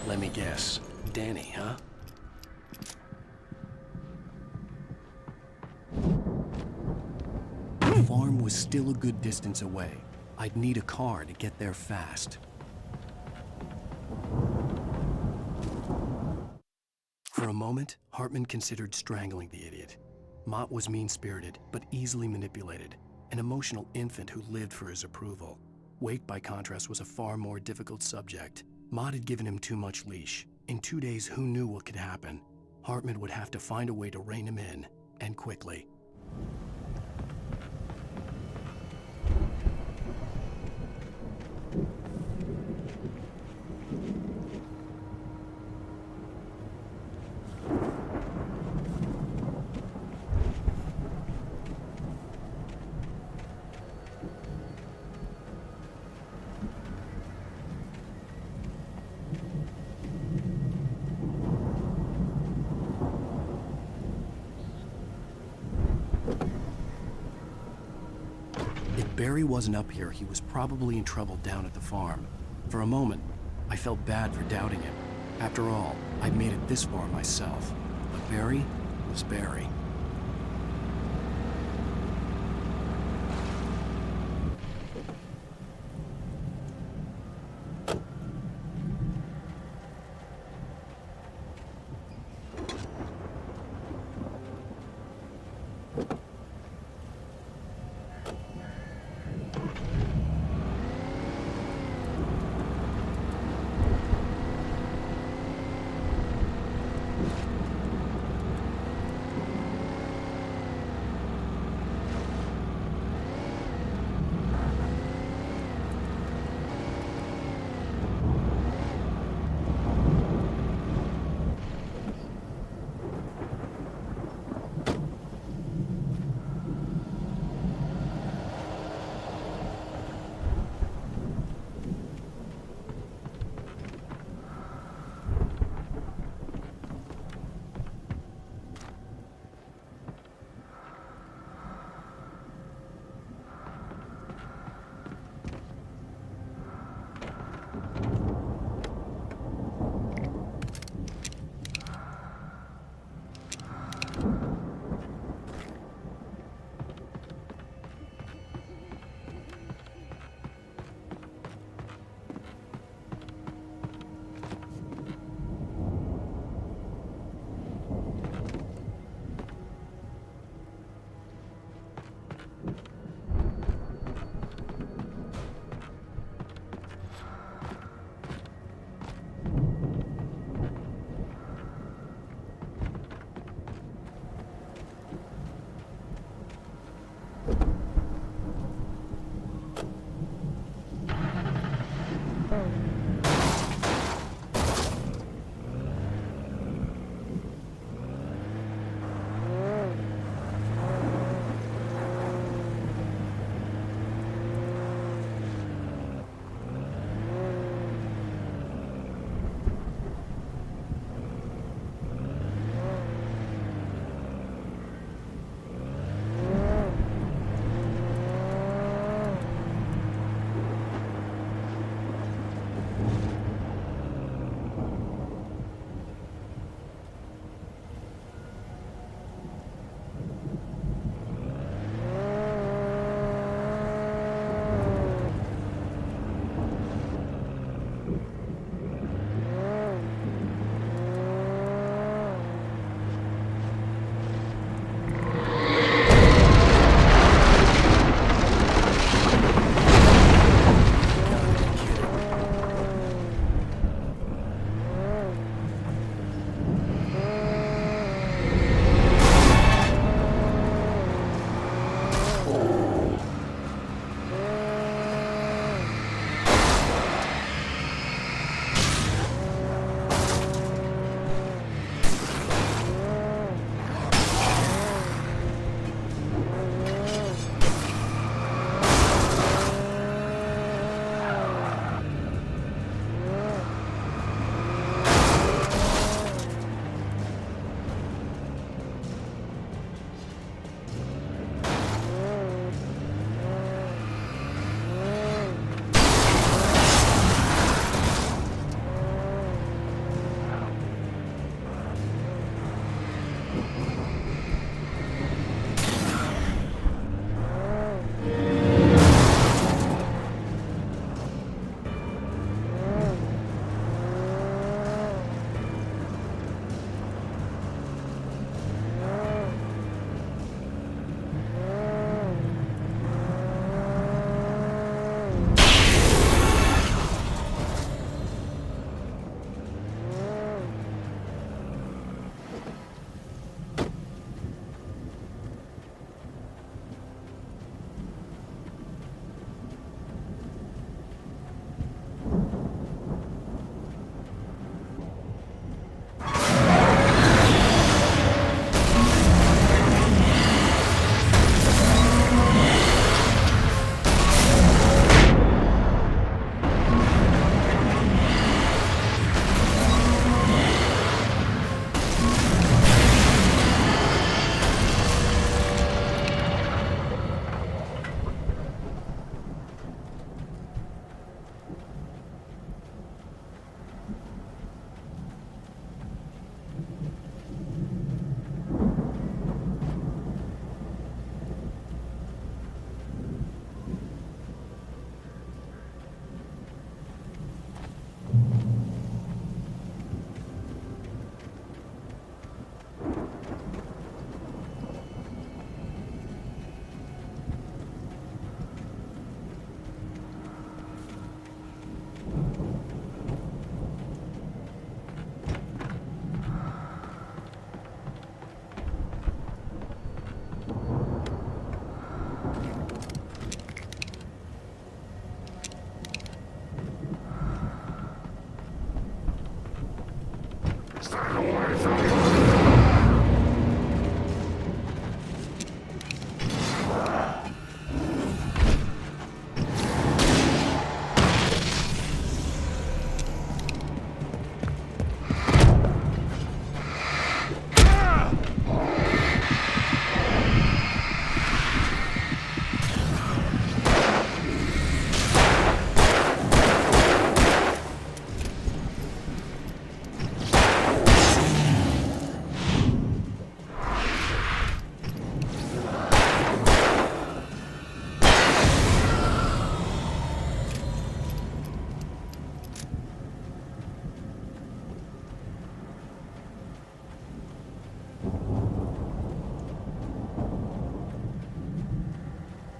Let me guess. Danny, huh? The farm was still a good distance away. I'd need a car to get there fast. For a moment, Hartman considered strangling the idiot. Mott was mean-spirited, but easily manipulated. An emotional infant who lived for his approval. Wake, by contrast, was a far more difficult subject. Mott had given him too much leash. In 2 days, who knew what could happen? Hartman would have to find a way to rein him in, and quickly. Barry wasn't up here, he was probably in trouble down at the farm. For a moment, I felt bad for doubting him. After all, I'd made it this far myself. But Barry was Barry.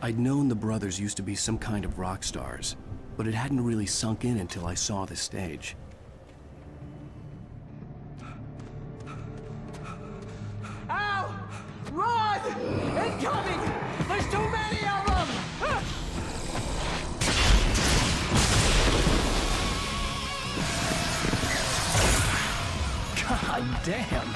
I'd known the brothers used to be some kind of rock stars, but it hadn't really sunk in until I saw the stage. Al! Run! Incoming! There's too many of them! God damn!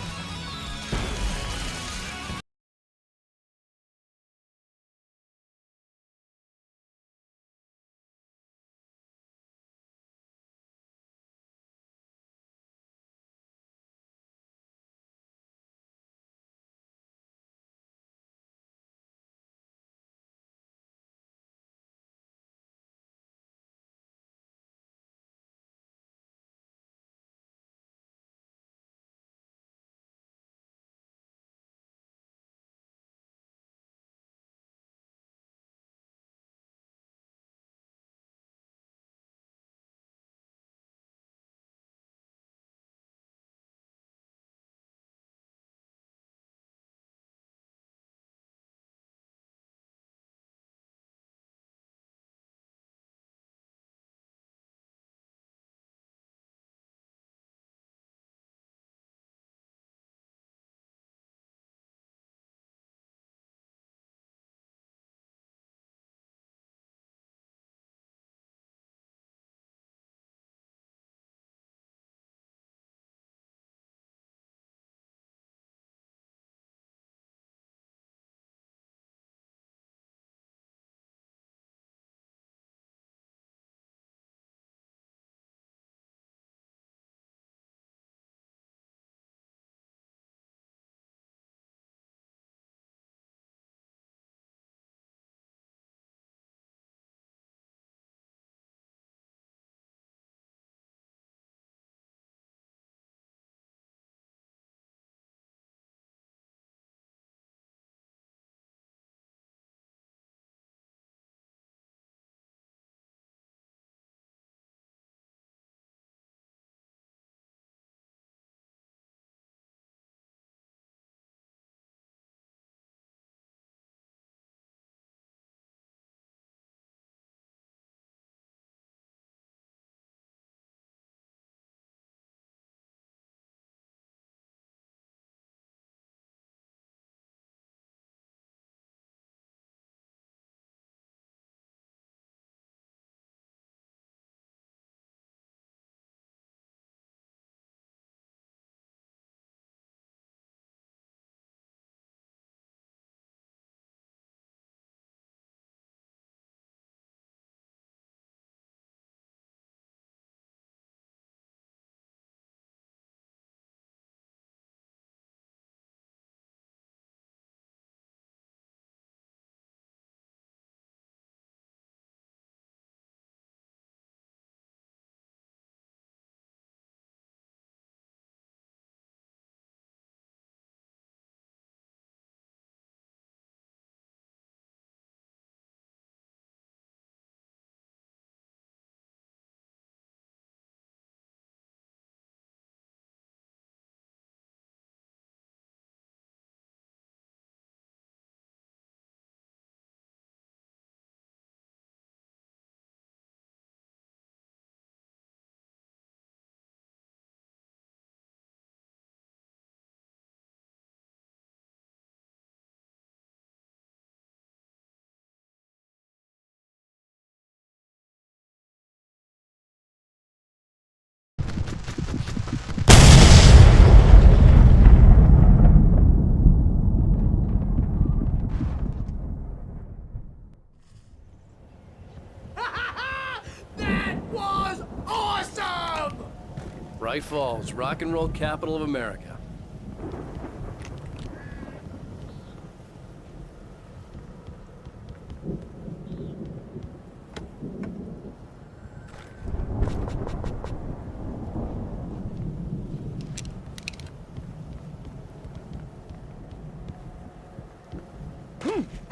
Bright Falls, rock and roll capital of America.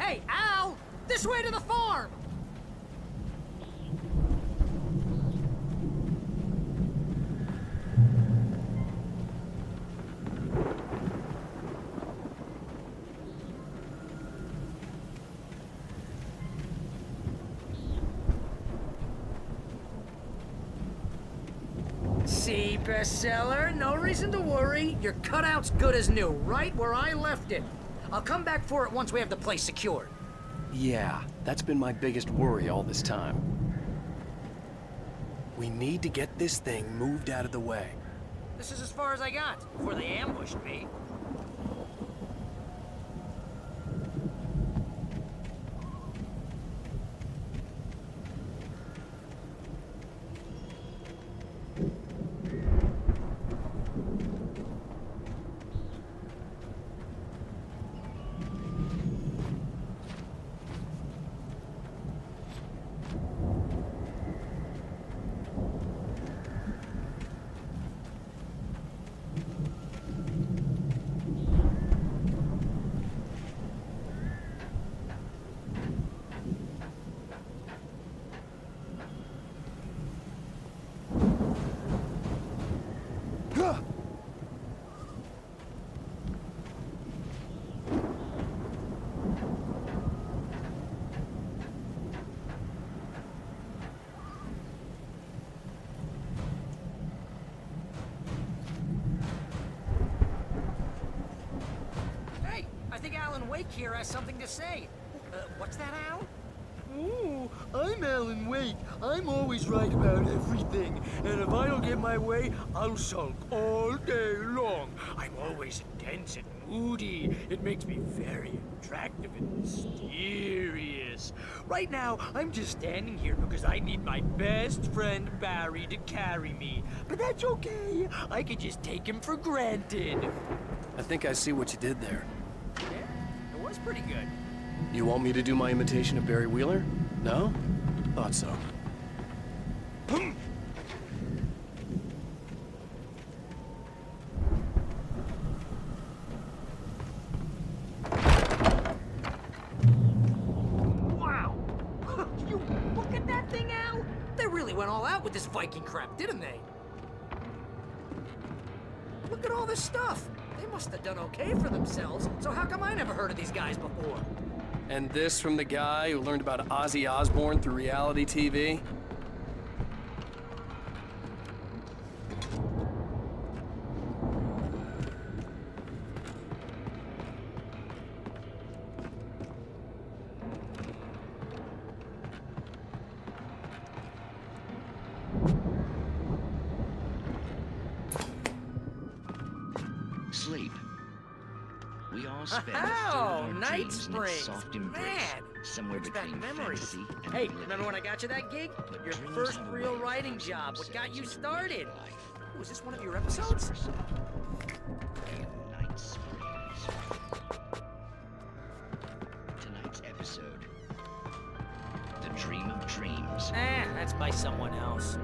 Hey, Al! This way to the farm! bestseller. No reason to worry. Your cutout's good as new, right where I left it. I'll come back for it once we have the place secured. Yeah, that's been my biggest worry all this time. We need to get this thing moved out of the way. This is as far as I got before they ambushed me. I think Alan Wake here has something to say. What's that, Al? Ooh, I'm Alan Wake. I'm always right about everything. And if I don't get my way, I'll sulk all day long. I'm always intense and moody. It makes me very attractive and mysterious. Right now, I'm just standing here because I need my best friend Barry to carry me. But that's okay. I can just take him for granted. I think I see what you did there. Yeah, it was pretty good. You want me to do my imitation of Barry Wheeler? No? Thought so. Wow! You look at that thing, Al! They really went all out with this Viking crap, didn't they? Look at all this stuff. They must have done okay for themselves, so how come I never heard of these guys before? And this from the guy who learned about Ozzy Osbourne through reality TV? Sleep. We all spend Oh, our Night dreams in its Springs. soft embrace, Man, somewhere brings back between memories. fantasy and Hey, reality. remember when I got you that gig? Your dreams first have a real way of writing forcing job. What got you themselves into started? life. Was this one of your episodes? In Night Springs. Tonight's episode. The Dream of Dreams. That's by someone else.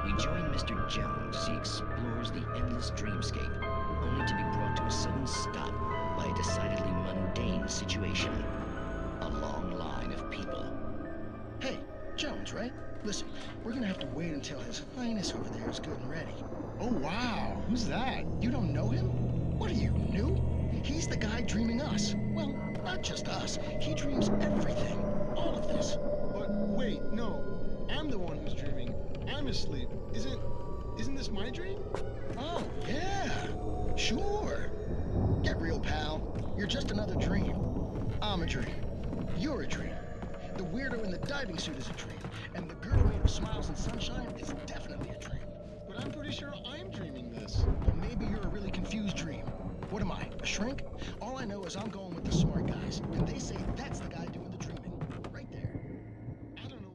We join Mr. Jones as he explores the endless dreamscape, only to be brought to a sudden stop by a decidedly mundane situation. A long line of people. Hey, Jones, right? Listen, we're gonna have to wait until His Highness over there is good and ready. Oh, wow. Who's that? You don't know him? What are you, new? He's the guy dreaming us. Well, not just us. He dreams everything. All of this. But wait, no. I'm the one who's dreaming. I'm asleep. Isn't this my dream? Oh, yeah. Sure. Get real, pal. You're just another dream. I'm a dream. You're a dream. The weirdo in the diving suit is a dream. And the girl made of smiles and sunshine is definitely a dream. But I'm pretty sure I'm dreaming this. Well, maybe you're a really confused dream. What am I, a shrink? All I know is I'm going with the smart guys. And they say that's the guy doing the dreaming. Right there. I don't know.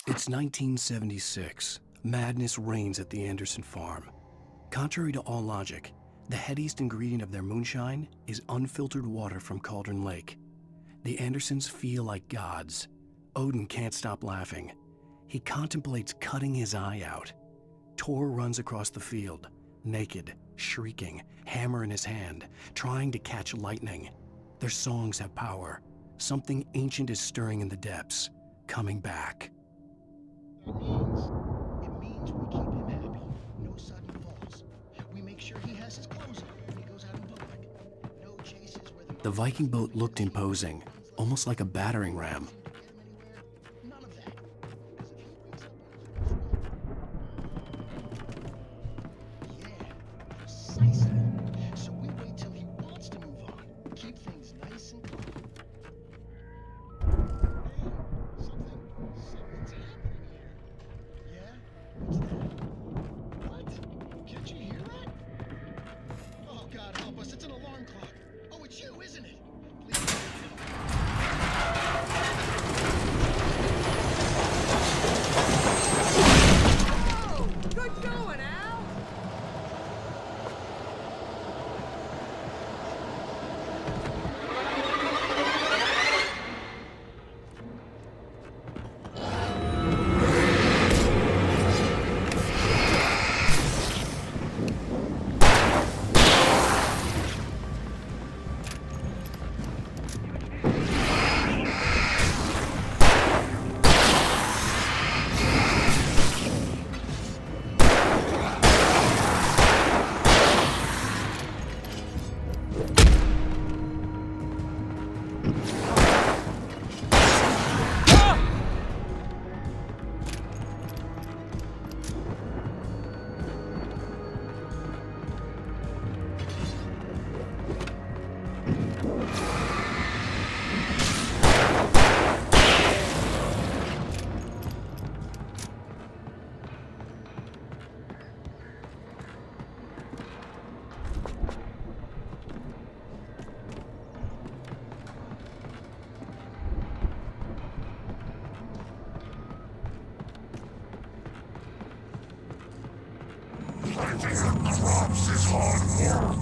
It's 1976. Madness reigns at the Anderson farm. Contrary to all logic, the headiest ingredient of their moonshine is unfiltered water from Cauldron Lake. The Andersons feel like gods. Odin can't stop laughing. He contemplates cutting his eye out. Tor runs across the field, naked, shrieking, hammer in his hand, trying to catch lightning. Their songs have power. Something ancient is stirring in the depths, coming back. It means we keep him happy. No sudden falls. We make sure he has his clothes on when he goes out in public. No chases where The Viking boat looked imposing, almost like a battering ram. Getting the crops is hard work.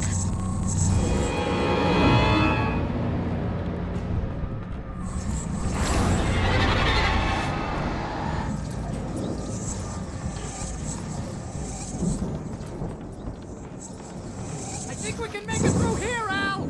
I think we can make it through here, Al!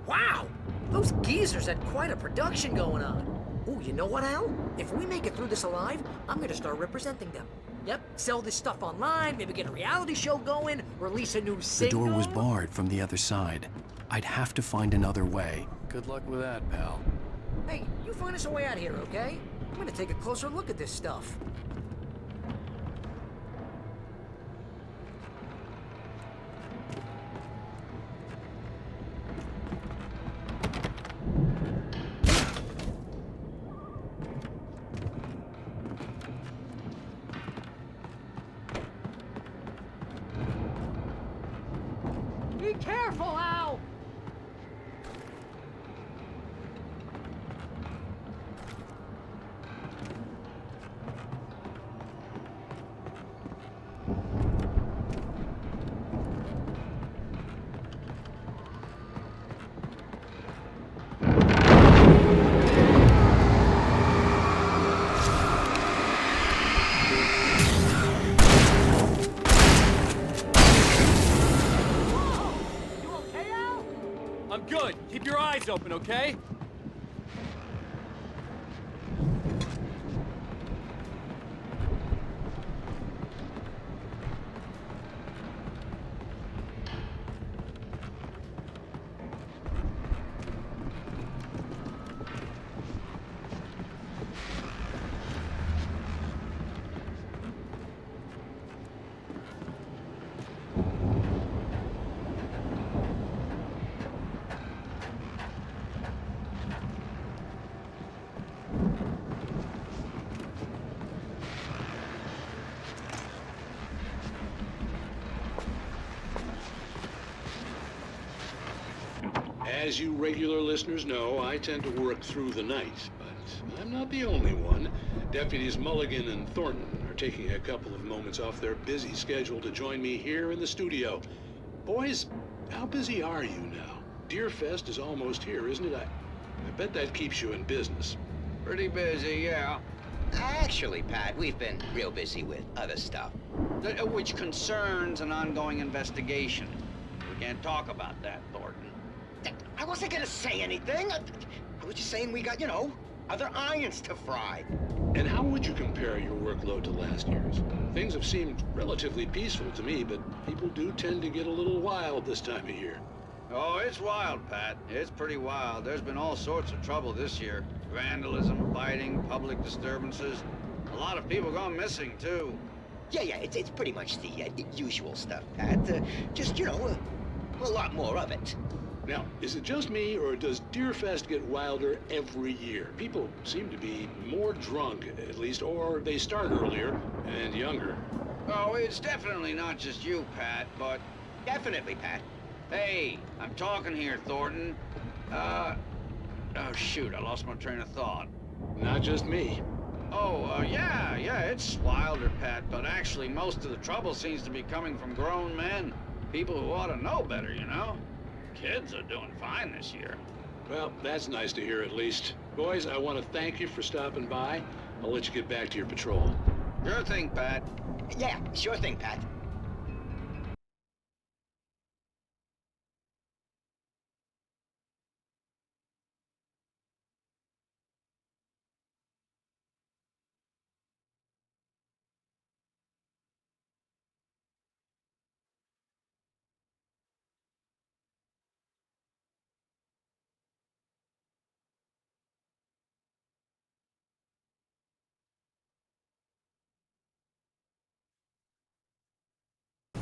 Wow! Those geezers had quite a production going on. Oh, you know what, Al? If we make it through this alive, I'm gonna start representing them. Yep, sell this stuff online, maybe get a reality show going, release a new The single. single. door was barred from the other side. I'd have to find another way. Good luck with that, pal. Hey, you find us a way out of here, okay? I'm gonna take a closer look at this stuff. Be careful, Al! I'm good. Keep your eyes open, okay? As you regular listeners know, I tend to work through the night, but I'm not the only one. Deputies Mulligan and Thornton are taking a couple of moments off their busy schedule to join me here in the studio. Boys, how busy are you now? Deerfest is almost here, isn't it? I bet that keeps you in business. Pretty busy, yeah. Actually, Pat, we've been real busy with other stuff, which concerns an ongoing investigation. We can't talk about that, Thornton. I wasn't gonna say anything. I was just saying we got, other irons to fry. And how would you compare your workload to last year's? Things have seemed relatively peaceful to me, but people do tend to get a little wild this time of year. Oh, it's wild, Pat. It's pretty wild. There's been all sorts of trouble this year. Vandalism, fighting, public disturbances. A lot of people gone missing, too. Yeah, it's pretty much the usual stuff, Pat. Just, a lot more of it. Now, is it just me, or does Deerfest get wilder every year? People seem to be more drunk, at least, or they start earlier and younger. Oh, it's definitely not just you, Pat, but... Definitely, Pat. Hey, I'm talking here, Thornton. Oh, shoot, I lost my train of thought. Not just me. Oh, yeah, it's wilder, Pat, but actually most of the trouble seems to be coming from grown men. People who ought to know better, Kids are doing fine this year. Well, that's nice to hear at least. Boys, I want to thank you for stopping by. I'll let you get back to your patrol. Sure thing, Pat. Yeah, sure thing, Pat.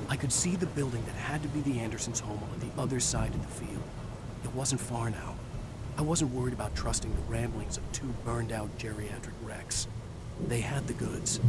I could see the building that had to be the Andersons' home on the other side of the field. It wasn't far now. I wasn't worried about trusting the ramblings of two burned-out geriatric wrecks. They had the goods.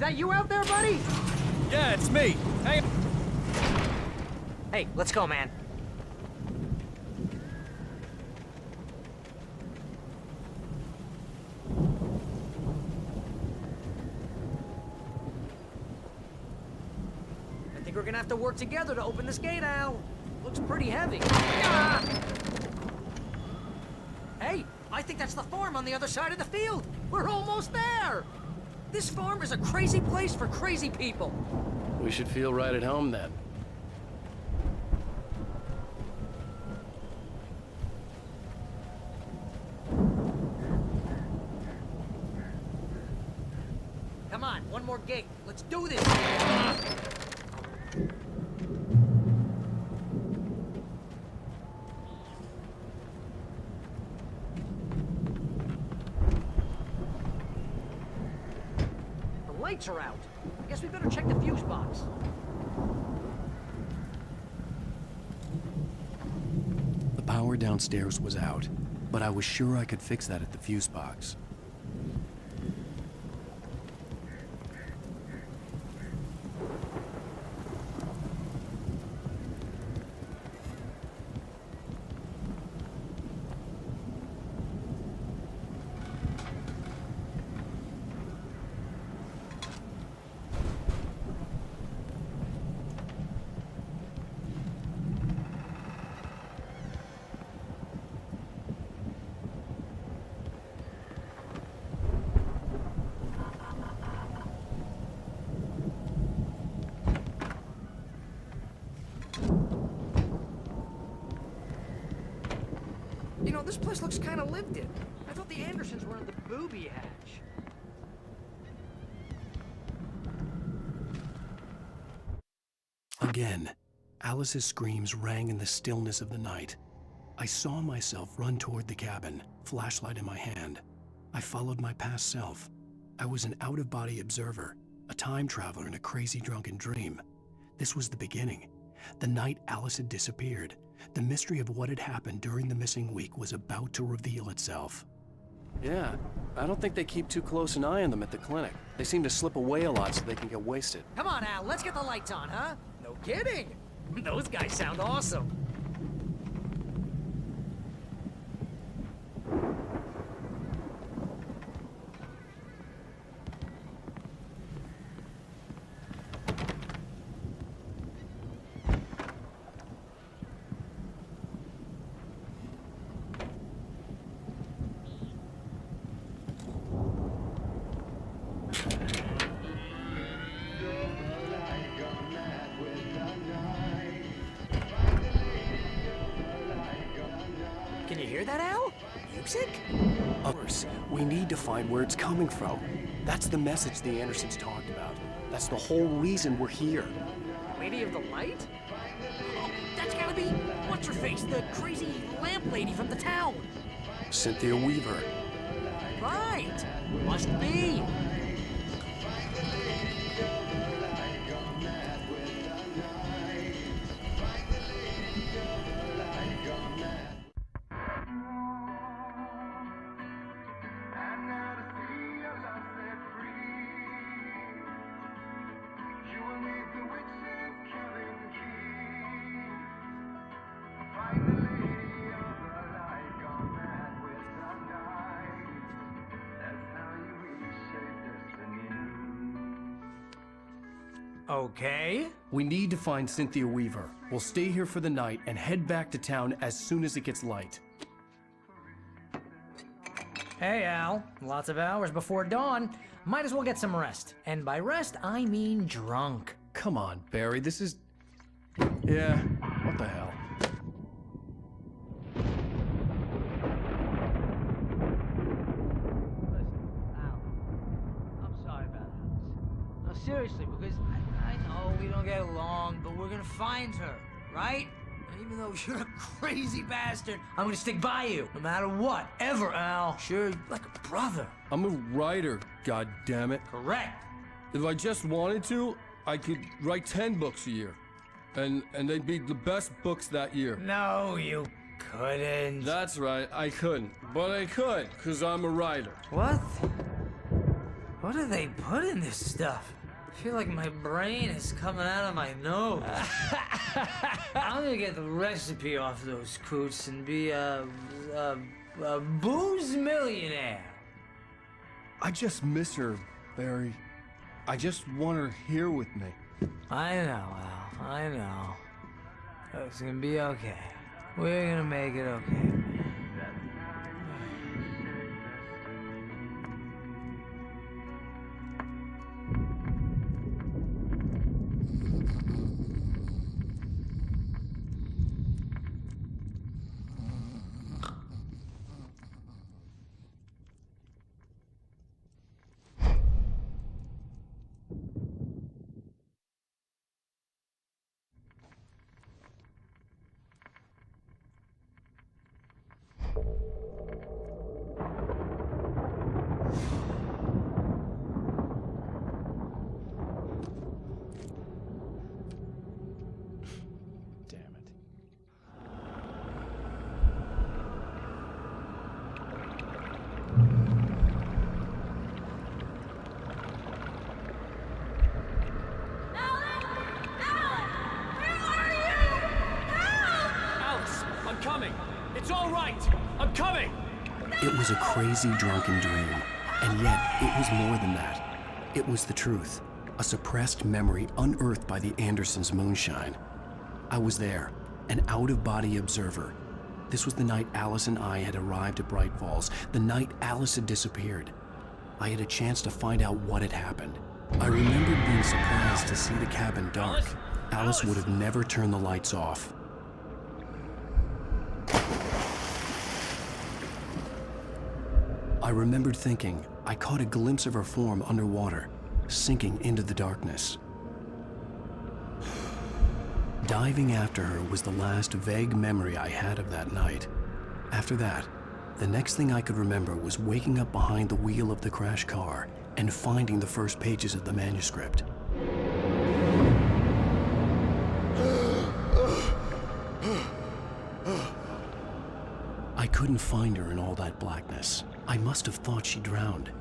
that you out there, buddy? Yeah, it's me. Hey. Hey, let's go, man. I think we're gonna have to work together to open this gate, Al. Looks pretty heavy. Ah! Hey, I think that's the farm on the other side of the field. We're almost there. This farm is a crazy place for crazy people. We should feel right at home then. Come on, one more gate. Let's do this. The lights are out. I guess we better check the fuse box. The power downstairs was out, but I was sure I could fix that at the fuse box. You know, this place looks kind of lived in. I thought the Andersons were in the booby hatch. Again, Alice's screams rang in the stillness of the night. I saw myself run toward the cabin, flashlight in my hand. I followed my past self. I was an out-of-body observer, a time traveler in a crazy drunken dream. This was the beginning. The night Alice had disappeared. The mystery of what had happened during the missing week was about to reveal itself. Yeah, I don't think they keep too close an eye on them at the clinic. They seem to slip away a lot so they can get wasted. Come on, Al, let's get the lights on, huh? No kidding. Those guys sound awesome. Can you hear that, Al? Music? Of course, we need to find where it's coming from. That's the message the Andersons talked about. That's the whole reason we're here. Lady of the Light? Oh, that's gotta be what's-her-face, the crazy lamp lady from the town. Cynthia Weaver. Right. Must be. Okay. We need to find Cynthia Weaver. We'll stay here for the night and head back to town as soon as it gets light. Hey, Al. Lots of hours before dawn. Might as well get some rest. And by rest, I mean drunk. Come on, Barry, this is... Yeah, what the hell? Seriously, because I know we don't get along, but we're gonna find her, right? And even though you're a crazy bastard, I'm gonna stick by you, no matter what, ever, Al. Sure, like a brother. I'm a writer, goddammit. Correct. If I just wanted to, I could write 10 books a year. And they'd be the best books that year. No, you couldn't. That's right, I couldn't. But I could, because I'm a writer. What? What do they put in this stuff? I feel like my brain is coming out of my nose. I'm gonna get the recipe off those coots and be a booze millionaire. I just miss her, Barry. I just want her here with me. I know, Al. I know. It's gonna be okay. We're gonna make it okay. It was a crazy, drunken dream, and yet it was more than that. It was the truth, a suppressed memory unearthed by the Andersons' moonshine. I was there, an out-of-body observer. This was the night Alice and I had arrived at Bright Falls, the night Alice had disappeared. I had a chance to find out what had happened. I remembered being surprised to see the cabin dark. Alice would have never turned the lights off. I remembered thinking I caught a glimpse of her form underwater, sinking into the darkness. Diving after her was the last vague memory I had of that night. After that, the next thing I could remember was waking up behind the wheel of the crashed car and finding the first pages of the manuscript. I couldn't find her in all that blackness. I must have thought she drowned.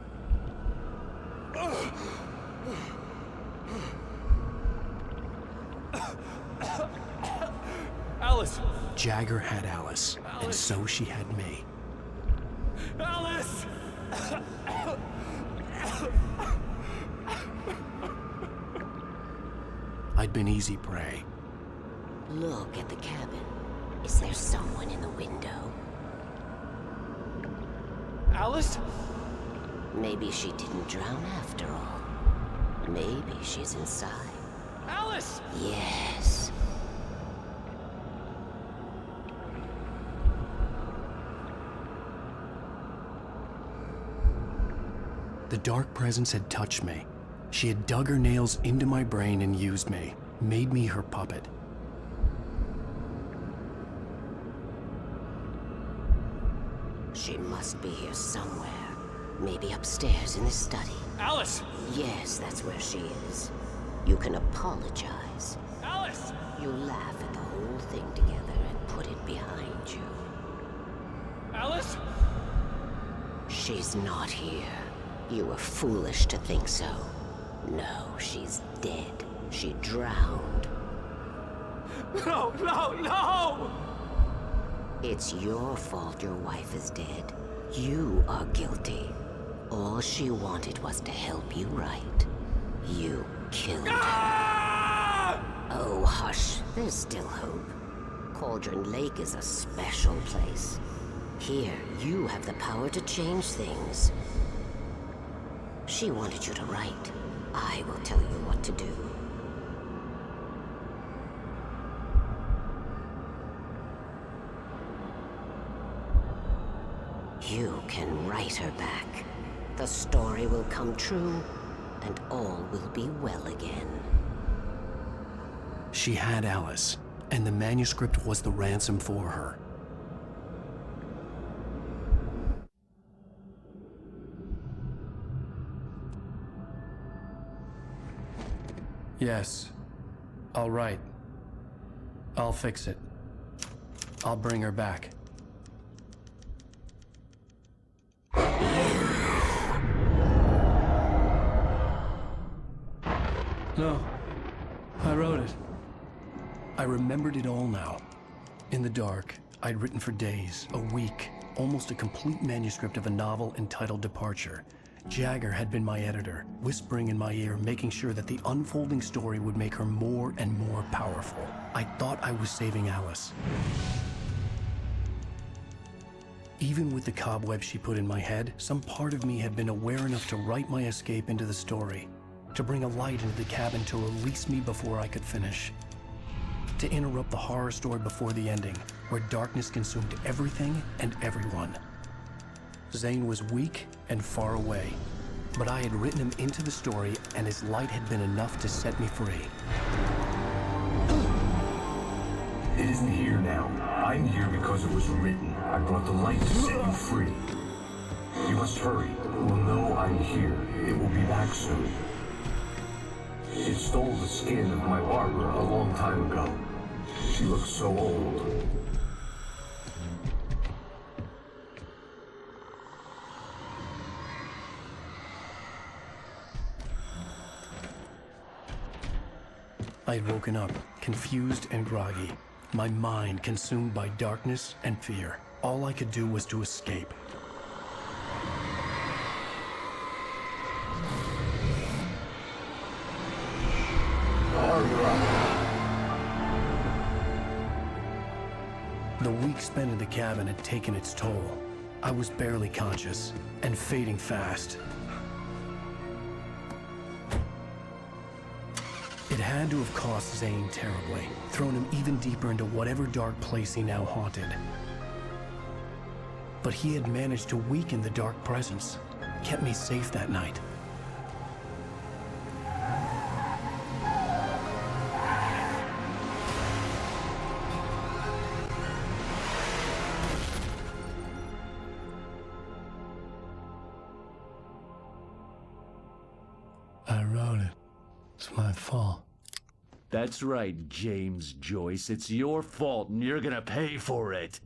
Alice! Jagger had Alice, and so she had me. Alice! I'd been easy prey. Look at the cabin. Is there someone in the window? Alice? Maybe she didn't drown after all. Maybe she's inside. Alice! Yes. The dark presence had touched me. She had dug her nails into my brain and used me, made me her puppet. She must be here somewhere. Maybe upstairs in the study. Alice! Yes, that's where she is. You can apologize. Alice! You laugh at the whole thing together and put it behind you. Alice? She's not here. You were foolish to think so. No, she's dead. She drowned. No, no, no! It's your fault your wife is dead. You are guilty. All she wanted was to help you right. You killed her. Oh, hush. There's still hope. Cauldron Lake is a special place. Here, you have the power to change things. She wanted you to write. I will tell you what to do. You can write her back. The story will come true, and all will be well again. She had Alice, and the manuscript was the ransom for her. Yes. I'll write. I'll fix it. I'll bring her back. No. I wrote it. I remembered it all now. In the dark, I'd written for days, a week, almost a complete manuscript of a novel entitled Departure. Jagger had been my editor, whispering in my ear, making sure that the unfolding story would make her more and more powerful. I thought I was saving Alice. Even with the cobwebs she put in my head, some part of me had been aware enough to write my escape into the story, to bring a light into the cabin to release me before I could finish, to interrupt the horror story before the ending, where darkness consumed everything and everyone. Zane was weak and far away, but I had written him into the story, and his light had been enough to set me free. It isn't here now. I'm here because it was written. I brought the light to set you free. You must hurry. It will know I'm here. It will be back soon. It stole the skin of my Barbara a long time ago. She looks so old. I had woken up, confused and groggy, my mind consumed by darkness and fear. All I could do was to escape. The week spent in the cabin had taken its toll. I was barely conscious, and fading fast. It had to have cost Zane terribly, thrown him even deeper into whatever dark place he now haunted. But he had managed to weaken the dark presence, kept me safe that night. I wrote it. It's my fault. That's right, James Joyce. It's your fault, and you're gonna pay for it.